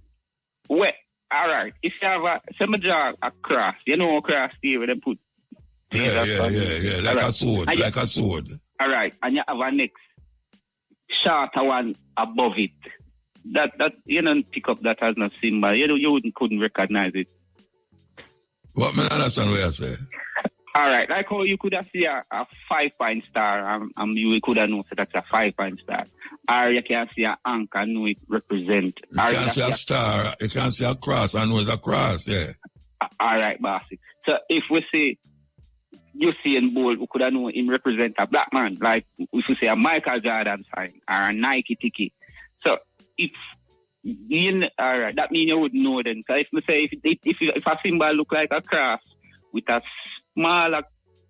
well, all right. If you have some draw a cross, you know a cross here where they put. Yeah, like a sword, like a sword. All right, and you have a next shorter one above it. That you don't pick up that as no symbol. You couldn't recognize it. What man understand what you say? All right, like how you could have seen a 5-point star, and you could have known that's a 5-point star. Or you can see an anchor and know it represent. You can't see a star, you can't see a cross and know it's a cross, yeah. All right, bossy. So if we say you see in bold, we could have known him represent a black man, like if we say a Michael Jordan sign or a Nike ticket. So if all right, that means you would know then. So if we say if a symbol look like a cross with a smaller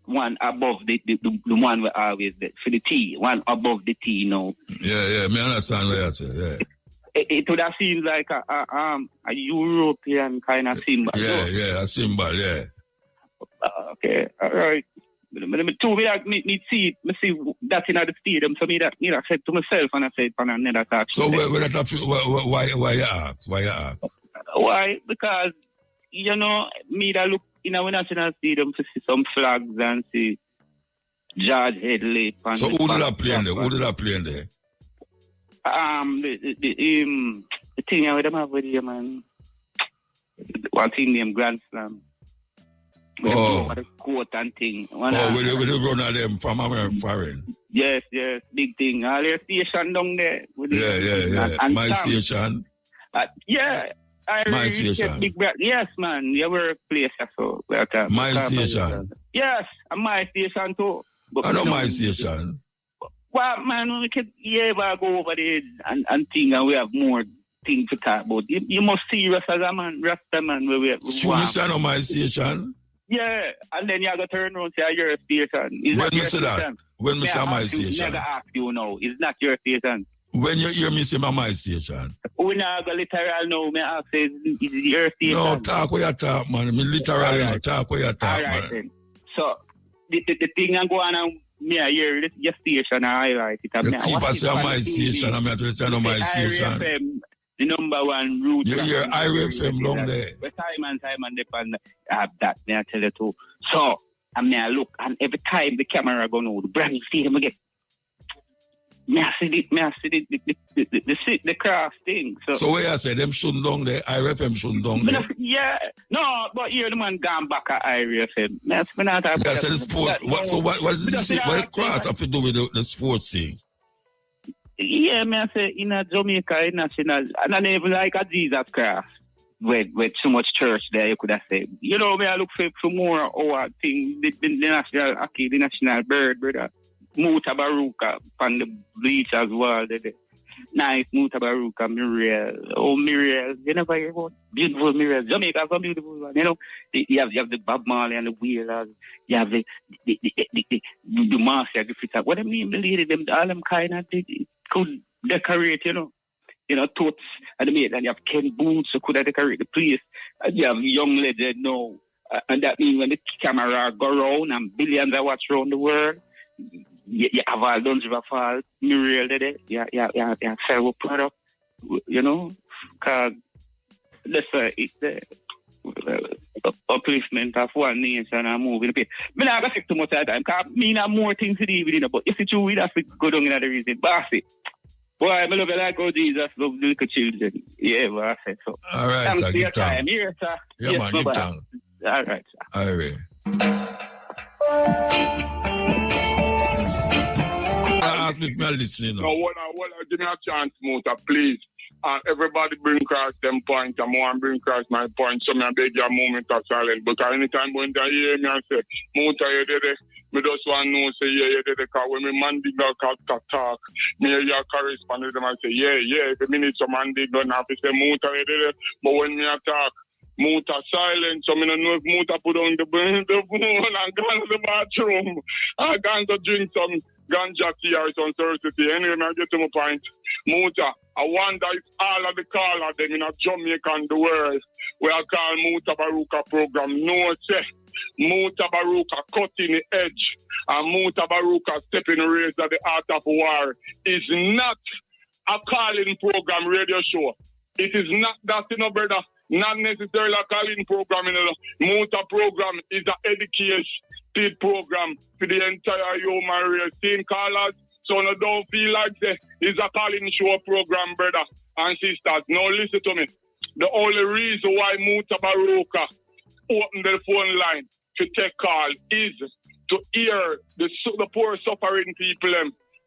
one above the one we always get for the T, one above the T, you know. Yeah, me understand what you say, yeah. It would have seemed like a European kind of symbol. Yeah, a symbol, yeah. Okay, all right. Two, me see that in the stadium, so me that I said to myself and I said for another talk. So why you ask? Why? Because me that look in our national stadium to see some flags and see George Headley. So who did I play in there? The thing I with them over there, man. One thing named Grand Slam. The court and thing. With the run of them from American foreign. Yes, big thing. All your station down there. Yeah. And my station. My station. Big yes, man. You were place so. My station. Yes, and my station too. But I know my station. Well, man, we can go over there and think, and we have more things to talk about. You must serious as a man, Rasta man. You understand on my station? Yeah, and then you have to turn around and say your station. When me say that? When me say my station? I never ask you now. It's not your station. When you hear me say my station? We not go literal now. Me ask say it's your station. No, talk where you talk, man. Me literally no talk where you talk, man. Then. So, the thing I'm going on, me I hear your station, I highlight it. You keep us say my station, I'm going to say my station. FM, the number one route. You hear IRFM long there. But Simon depend have that, may I tell you too. So, I mean, I look, and every time the camera go no, the brand new stadium again. May I see the craft thing. So where I say them shouldn't down there, IRFM shouldn't down there. Yeah, no, but here the man gone back at IRFM. Yeah, so the sport. What the craft have to do with the sports thing? Yeah, I say in a Jamaica national, and I even like a Jesus craft with so much church there. You could have said, me I look for more our thing. The national bird, brother. Mutabaruka on the bleach as well. Nice Mutabaruka, Muriel. Oh, Muriel. You never hear about beautiful Muriel. Jamaica is a beautiful one. You have the Bob Marley and the Wheelers. You have the Marcia Griffith. What I mean, the lady, them, all them kind of could decorate, totes and the mate. And you have Ken Boots who could decorate the place. And you have young legend now. And that means when the camera go around and billions are watch around the world, you have all Duns River Falls, Muriel there, you sell product, because it's the upliftment of one nation and moving the pace. I'm not going to take too much of time, because I have more things to do with it, but if it's true, we have to go down in the reason. But Well, I love it like how Jesus loved the little children. Yeah, well, I said so. All right, Thanks sir. for your Give time. time. Here, sir. Yeah, Yes, man. no Give bother. time. All right, sir. All right. Ask me if I'm listening. No, what I give me a chance, Muta, please. Everybody bring across them point, and more bring across my point. So I beg you a moment of silence. Because anytime when they hear me, I say, Muta, you did it. Me just want to know, say, yeah, you did it. Because when me man did not talk, me hear you correspond with them, I say, yeah, if a minute some man did not have to say, Muta, you did it. But when me attack, Muta silent, so I don't know if Muta put on the phone and gone to the bathroom. I gone to drink some ganja tea or some Thursday. Anyway, I get to my point. Muta, I wonder if all of the caller them in a Jamaica and the world we are called Mutabaruka program. No, say Mutabaruka cutting the edge and Mutabaruka stepping the race at the art of war is not a calling program radio show. It is not that, brother. Not necessarily a calling program. Muta program is an education program for the entire human race. Team callers, so no don't feel like it's a calling show program, brother and sisters. Now listen to me. The only reason why Mutabaruka opened the phone line to take call is to hear the poor suffering people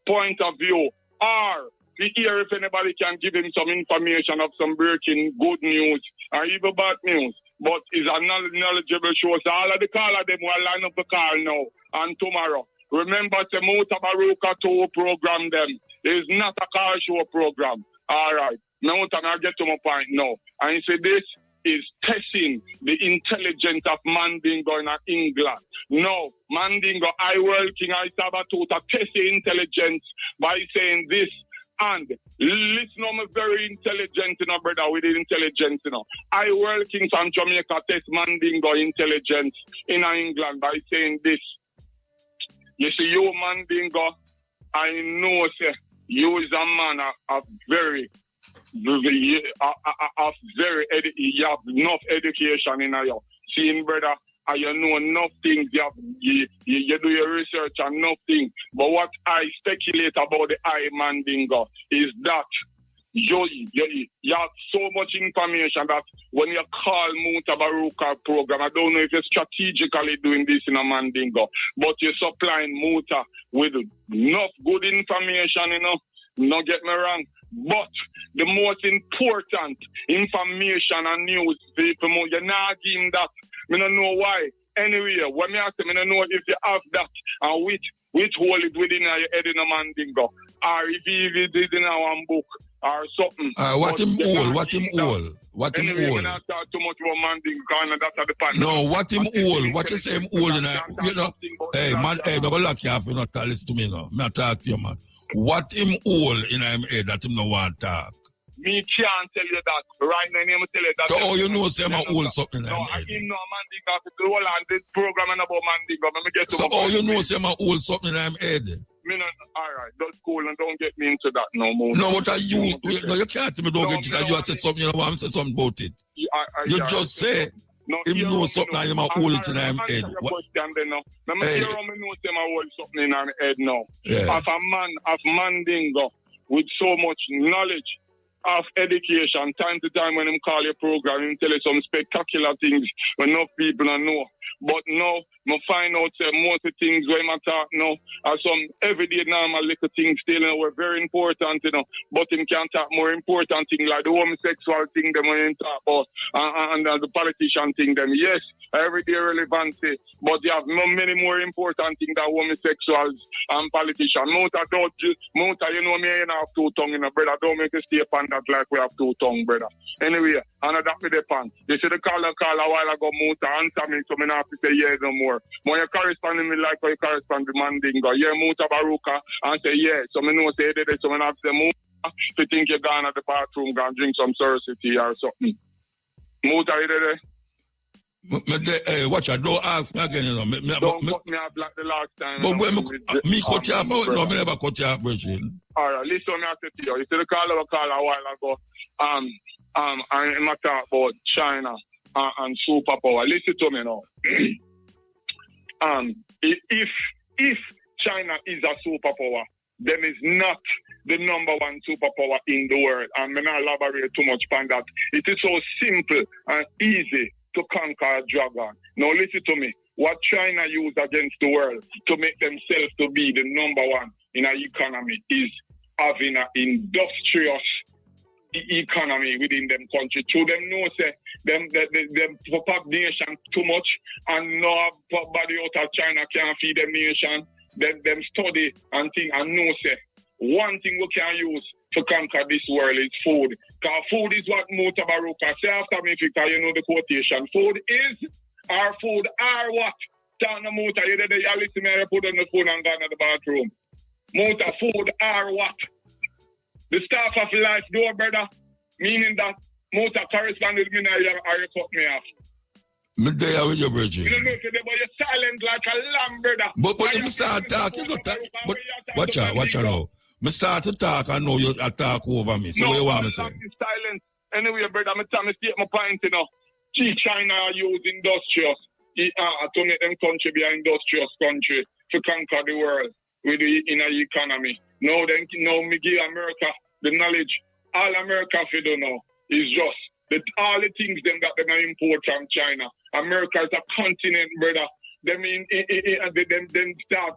point of view, or to hear if anybody can give him some information of some breaking good news or even bad news. But it's a knowledgeable show. So all of the caller them will line up the call now and tomorrow. Remember the Mutabaruka 2 program them is not a call show program. All right. Now I get to my point now. And say this is testing the intelligence of Mandingo in England. No, Mandingo, I working, I Sabato to test the intelligence by saying this. And listen, I'm very intelligent, brother, with intelligence, I working from Jamaica test Mandingo intelligence in England by saying this. You see, you Mandingo, I know, say, you is a man of very, you have enough education in you. Seeing, brother, you know enough things, you do your research on nothing. But what I speculate about the Mandingo is that you have so much information that when you call Mutabaruka program, I don't know if you're strategically doing this in a Mandingo, but you're supplying Muta with enough good information, Not get me wrong. But the most important information and news, people, you're not giving that. I don't know why. Anyway, when I ask them, I don't know if you have that and which hold it within your head in a Mandingo, or if you did in our book or something. What him all? Anyway, I'm not talk too much about Mandingo because that's at the point. No, what him all? What you say him all in a, hey man, hey, don't lock you off, you not listen to me now. Me talk to you, man. What him all in him head that him no want talk? Me can't tell you that. Right now, I'm tell you that. So you know say I'm all something in him head? No, I know Mandingo. Hold on, this program is about Mandingo. Let me get to so you know say I'm all something in him head? All right, that's cool, and don't get me into that no more. No, what are you? No, you can't tell me don't get because you have to say something, you know, I'm saying something about it. You just say, him know something and him hold it in him head. Let me hear how me know say I hold something in him head now. Yeah. Of a man of Mandingo with so much knowledge of education, time to time when him call your program, him tell you some spectacular things when enough people don't know. But now, I find out that most of the things where I talk now are some everyday normal little things still were very important, But him can talk more important things like the homosexual thing them when him talk about and the politician thing them. Yes, everyday relevancy, but you have many more important things than homosexuals and politicians. Muta, you know me, I have two tongues, brother. Don't make a stay upon that like we have two tongues, brother. Anyway, and that me depend. They said the caller a while ago, Muta, answer me, so I have to say yes no more. When you correspond with me like how you correspond with Mandingo, yeah, Mutabaruka, and say yes. So I know say that, so I have to say Muta, if you think you're gone at the bathroom, go and drink some Cersei or something. Muta, you there? Hey, watch out, don't ask me again, Don't cut me off like the last time. But when me cut you off, no, me never cut you off, Virgin. All right, listen to me, I said to you. You see the caller a while ago, I'm talking about China and superpower. Listen to me now. If China is a superpower, then is not the number one superpower in the world. And I'm not elaborate too much on that. It is so simple and easy to conquer a dragon. Now listen to me. What China use against the world to make themselves to be the number one in our economy is having an industrious economy within them country. To them know say them pop nation too much and nobody out of China can feed them nation. Them study and think and know say one thing we can use to conquer this world is food. Because food is what Mutabaruka say after me, because you know the quotation. Food is our food are what? Tana Muta, you listen to me, I put on the phone and gone to the bathroom. Muta, food are what? The staff of life, door, brother. Meaning that Muta correspond with me now, or you cut me off. Me there with your bridge. You don't know if you're silent like a lamb, brother. But you start talking, but watch out now. Me start to talk, I know you talk over me. So what you want me to say? Silence. Anyway, brother, I'm going to state my point, you know. China use industrious to make them country be an industrious country to conquer the world with the inner economy. Now me give America the knowledge. All America if you don't know is just all the things them that they import from China. America is a continent, brother. Them start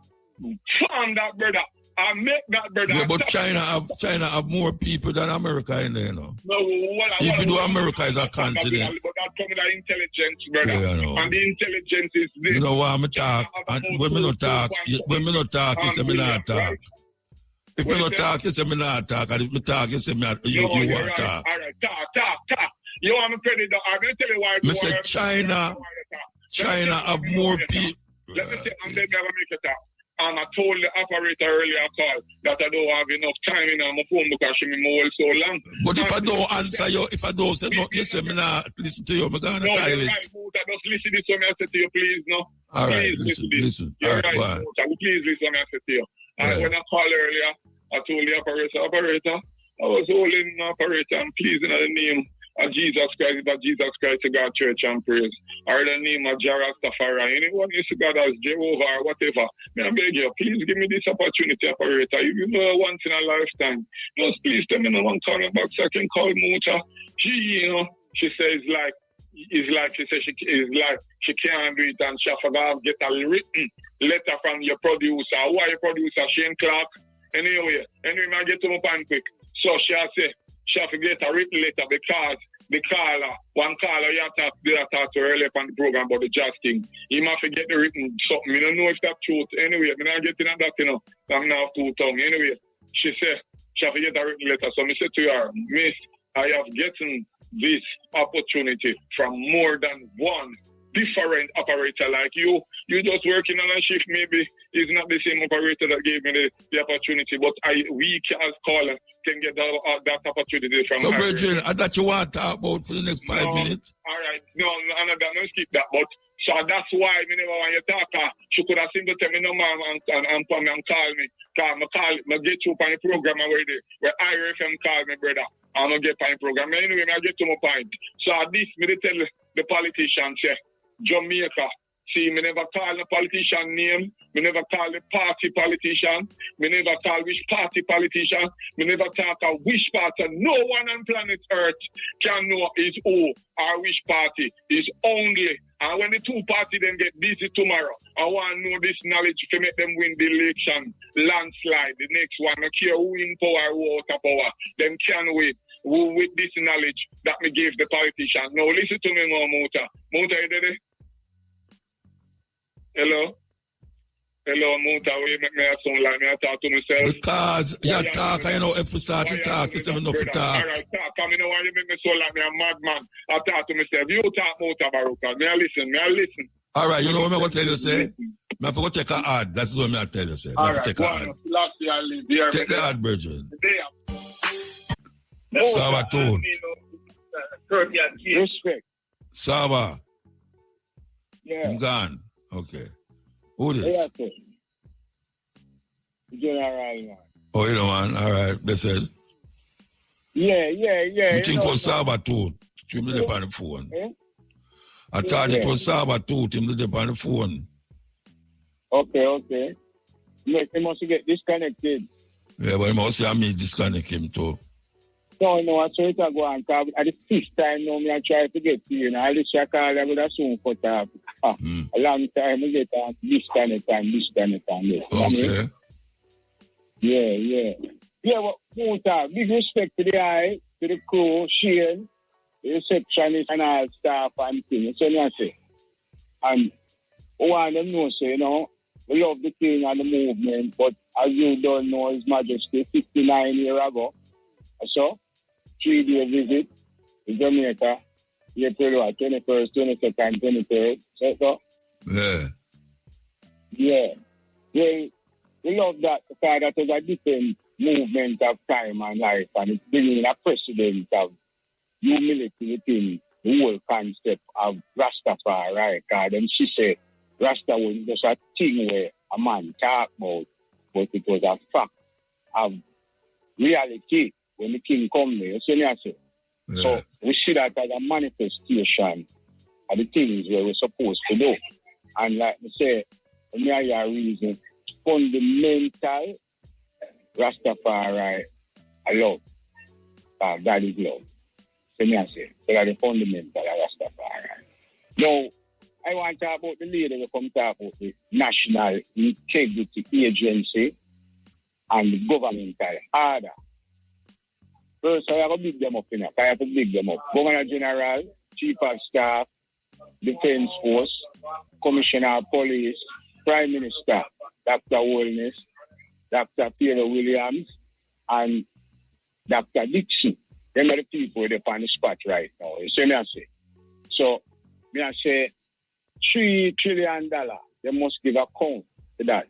farm that, brother. I make that, brother. Yeah, but China have more people than America in there, you know. No, even though America is a continent. But that's from the intelligence, brother. Yeah, I know. And the intelligence is this. You know why I'm talk? And when me not talk, you say me not talk. If me not talk, you say me not talk. And if me talk, you say me you want to talk. All right, talk. You want me to tell you that? I'm going to tell you why. Me say China have more people. Let me say, I'm going to make it talk. And I told the operator earlier call that I don't have enough time in my phone because she been hold so long. But if I don't answer you, if I don't say no, you say me not listen to you, I'm going to no, tell you're it. right, Muta. Just listen to what I say to you, please, no? All right, please listen. You're All right, right, Muta. Please listen to what I say to you. And when I called earlier, I told the operator, I was holding the operator and pleasing the name of Jesus Christ, but Jesus Christ to God church and praise. Or the name of Jarastafari. Anyone you see God as Jehovah or whatever. I beg you, please give me this opportunity, operator. You know once in a lifetime. Just please tell me no one call me back so I can call Muta. She says she can't do it and she forgot to get a written letter from your producer. Why your producer, Shane Clark? Anyway, I get to my point quick. So she have to get a written letter because the caller, one caller you have to talk to earlier on the program about the jazz thing. He must get the written something. I don't know if that's truth. Anyway, I'm not getting that, you know. I'm now two tongue. Anyway, she said she have to get a written letter. So I said to her, Miss, I have gotten this opportunity from more than one different operator like you. You just working on a shift, maybe it's not the same operator that gave me the opportunity, but we as caller can get that opportunity from So, Virgin, that you want to talk about for the next 5 minutes? All right. No, skip that. But so that's why I never want you to talk. She could have simply tell me no, ma'am, and call me. I get you on the program already. Where IRFM call me, brother. I'm going to get on the program. Anyway, I get to my point. So at this, me tell the politicians, say, Jamaica. See, me never call the politician name. Me never call the party politician. Me never call which party politician. Me never talk of which party. No one on planet Earth can know is who or which party is only. And when the two parties then get busy tomorrow, I want to know this knowledge to make them win the election, landslide. The next one, I care who in power, who out of power. Them can win. Who with this knowledge that me give the politician. Now listen to me now, Muta. Muta, you did it? Hello, Muta, you make me sound like me I talk to myself. Because you talk, you know, if we start to talk, it's enough to talk. All right, talk. I know why you make me sound like me a madman. I talk to myself. You talk, Mutabaruka. May I listen? All right, you know what I'm going to tell you, say? I forgot to take an ad. That's what I'm tell you, say. All right, take the ad, Virgin. Saba tone. Respect. Saba. Yeah. I'm gone. Okay. Who this? General, man. Oh, you know, man. All right. They said. Yeah. You think for Saba too? You me on the phone. Eh? I thought it was Saba too. You me on the phone. Okay. They must get disconnected. Yeah, but he must say I may disconnect him too. No, so it's a go on. Cause at the fifth time now, I try to get to you. All this I call I would have soon cut off. A long time, I get on disconnect and disconnect and this. Okay. Yeah. Yeah, but Muta, big respect to the eye, to the crew, Shane, the receptionist and all staff and things. So I say. And one of them know, say, we love the thing and the movement, but as you don't know, His Majesty 59 years ago, so 3-day visit to Jamaica, April 21st, 22nd, 23rd. So, yeah. We love that because that is a different movement of time and life, and it's bringing a precedent of humility within the whole concept of Rastafari, right? Because then she said Rasta was just a thing where a man talk about, but it was a fact of reality when the king come there. You see me I say? Yeah. So we see that as a manifestation of the things where we're supposed to do. And like I say, me I hear a reason, fundamental Rastafari love. God is love. So me I say, so that's the fundamental of Rastafari. Now, I want to talk about the lady who come talk about the National Integrity Agency and the governmental order. First, I have to big them up in it. I have to big them up. Governor General, Chief of Staff, Defense Force, Commissioner of Police, Prime Minister, Dr. Holness, Dr. Peter Williams, and Dr. Dixon. Them are the people that are on the spot right now. You see me I say? So, me I say, $3 trillion, they must give account to that.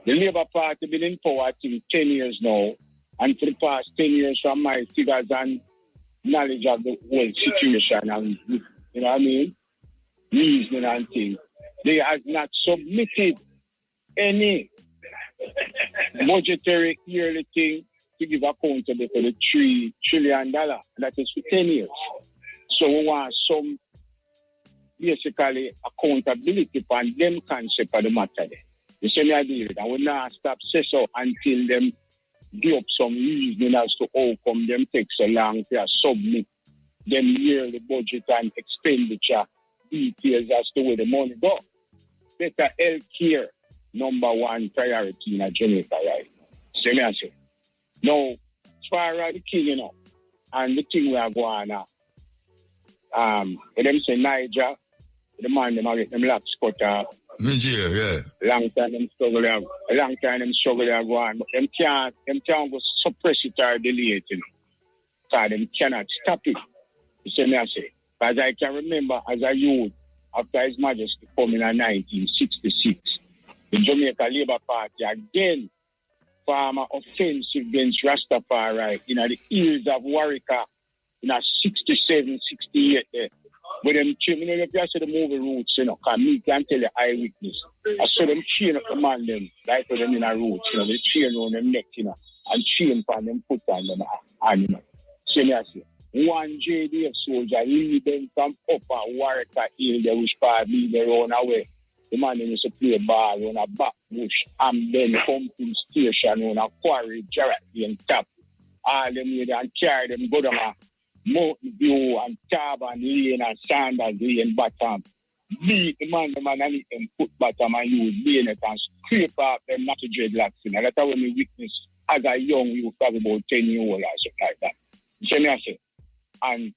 The Labour Party been in power, I think, 10 years now, and for the past 10 years, from my figures and knowledge of the whole situation and, you know what I mean, reasoning and things, they have not submitted any budgetary yearly thing to give accountable for the $3 trillion. That is for 10 years. So we want some basically accountability for them concept of the matter there. You see me I do it. And we not stop say so until them give up some reasoning as to how come them take so long to submit them yearly budget and expenditure details as to where the money go. Better health care, number one priority in Jamaica right now. See me I say. Now, as far as the king, and the thing we are going on, when them say Niger, the man them get them locks cut off. Nigeria, yeah. Long time them struggle are going, but them can't go suppress it or delay it, because them cannot stop it. You see me I say? Because I can remember as a youth, after His Majesty coming in 1966, the Jamaica Labour Party again form an offensive against Rastafari in the ears of Warwicker in a 67, 68 there. But them chain, if you see the movie Roots, because me can tell you eyewitness. I saw them chain up the man them, like them in a Roots, they chain on them neck, and chain for them foot on them hand, See me I say. One JDF soldier lead them from upper Warwicker Hill, they wish probably they run away. The man used to play ball on a back bush and then pumping station on a quarry directly on top. All them here and carry them go down a Mountain View and Carbon Lane and Sanders Lane bottom. Beat the man and them put bottom and use bayonet and scrape up them not to dreadlocks. And that's how we witness as a young youth, probably about 10 years old or something like that. So me I say. And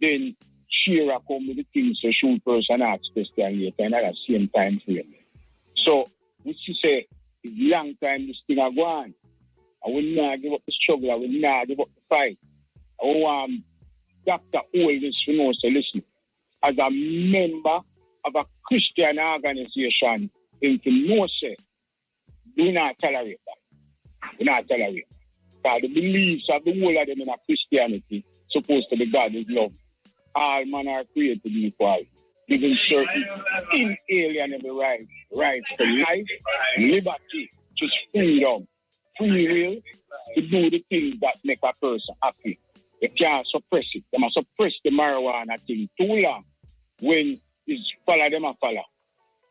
then Shearer come with the things to shoot person ask question later and at the same time frame. So we say it's long time this thing are going. I will not give up the struggle, I will not give up the fight. I want Dr. Holness to know, so listen, as a member of a Christian organization, in to know say, do not tolerate that. Do not tolerate. Because the beliefs of the whole of them in a Christianity supposed to be God is love. All men are created equal, given certain inalienable rights to life, liberty, just freedom, free will to do the things that make a person happy. They can't suppress it. They must suppress the marijuana thing too long when it's follow them a follow.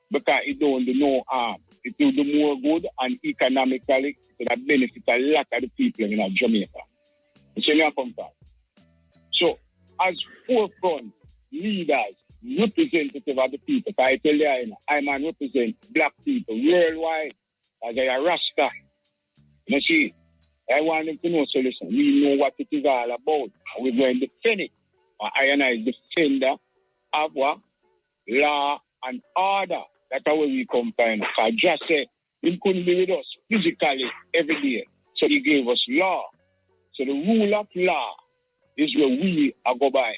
Because it don't do no harm. it will do more good, and economically, it will benefit a lot of the people in Jamaica. It's a from that. So, as forefront leaders, representative of the people, I tell you, I man represent black people worldwide as a Rasta. You see, I want them to know, so listen, we know what it is all about. We're going to defend it. I am a defender of what? Law and order. That's how we combine. I just say, he couldn't be with us physically every day. So he gave us law. So the rule of law is where we are go by.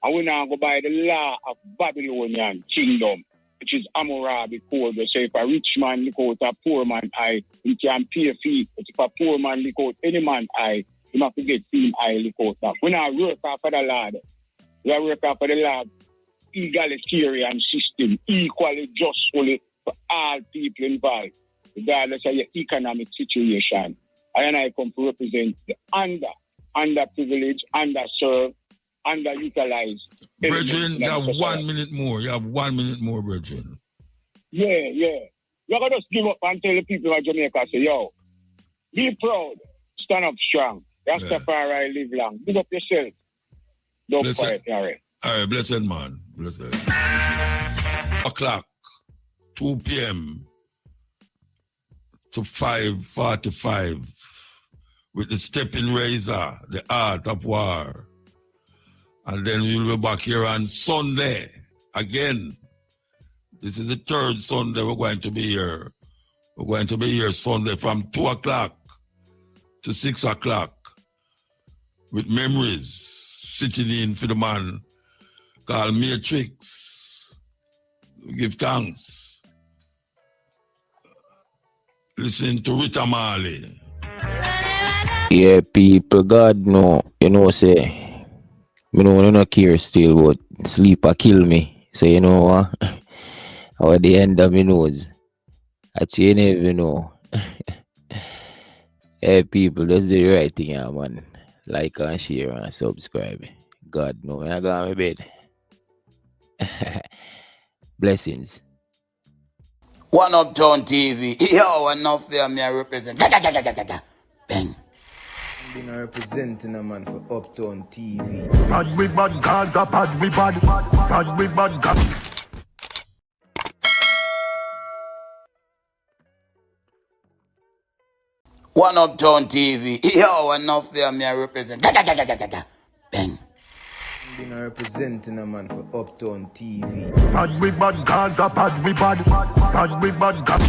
And we now go by the law of Babylonian kingdom, which is Hammurabi code. So if a rich man look out a poor man eye, he can pay a fee. But if a poor man look out any man eye, he must get him eye look out that. We now work after the law. We work after the law, egalitarian system, equally justly for all people involved, regardless of your economic situation. I come to represent the underprivileged, underserved, underutilized. Brethren, you have 1 minute more. You have 1 minute more, brethren. Yeah. You're going to just give up and tell the people of Jamaica, say, yo, be proud, stand up strong. Rastafari live long. Big up yourself. Don't fight, all right. All right, blessed man. Blessed. O'clock, 2 p.m. to 5:45 with the stepping razor, the art of war. And then we'll be back here on Sunday again. This is the third Sunday we're going to be here. We're going to be here Sunday from 2 o'clock to 6 o'clock with memories sitting in for the man called Matrix. We give thanks. Listen to Rita Marley. Yeah, people, God know, you know, say, me know I don't care still, but sleep a kill me. So you know what? At the end of my nose, actually you never know. Hey people, let's do the right thing, yeah, man. Like and share and subscribe. God know, I go on my bed. Blessings. One Uptown TV. Yo, enough there, me I represent. Bang. Being representing a man for Uptown TV. Bad we bad, Gaza bad we bad. Bad we bad, Gaza. One Uptown TV. Yo, enough there, me I represent. Bang. Being representing a man for Uptown TV. Bad we bad, Gaza bad we bad. Bad we bad, Gaza.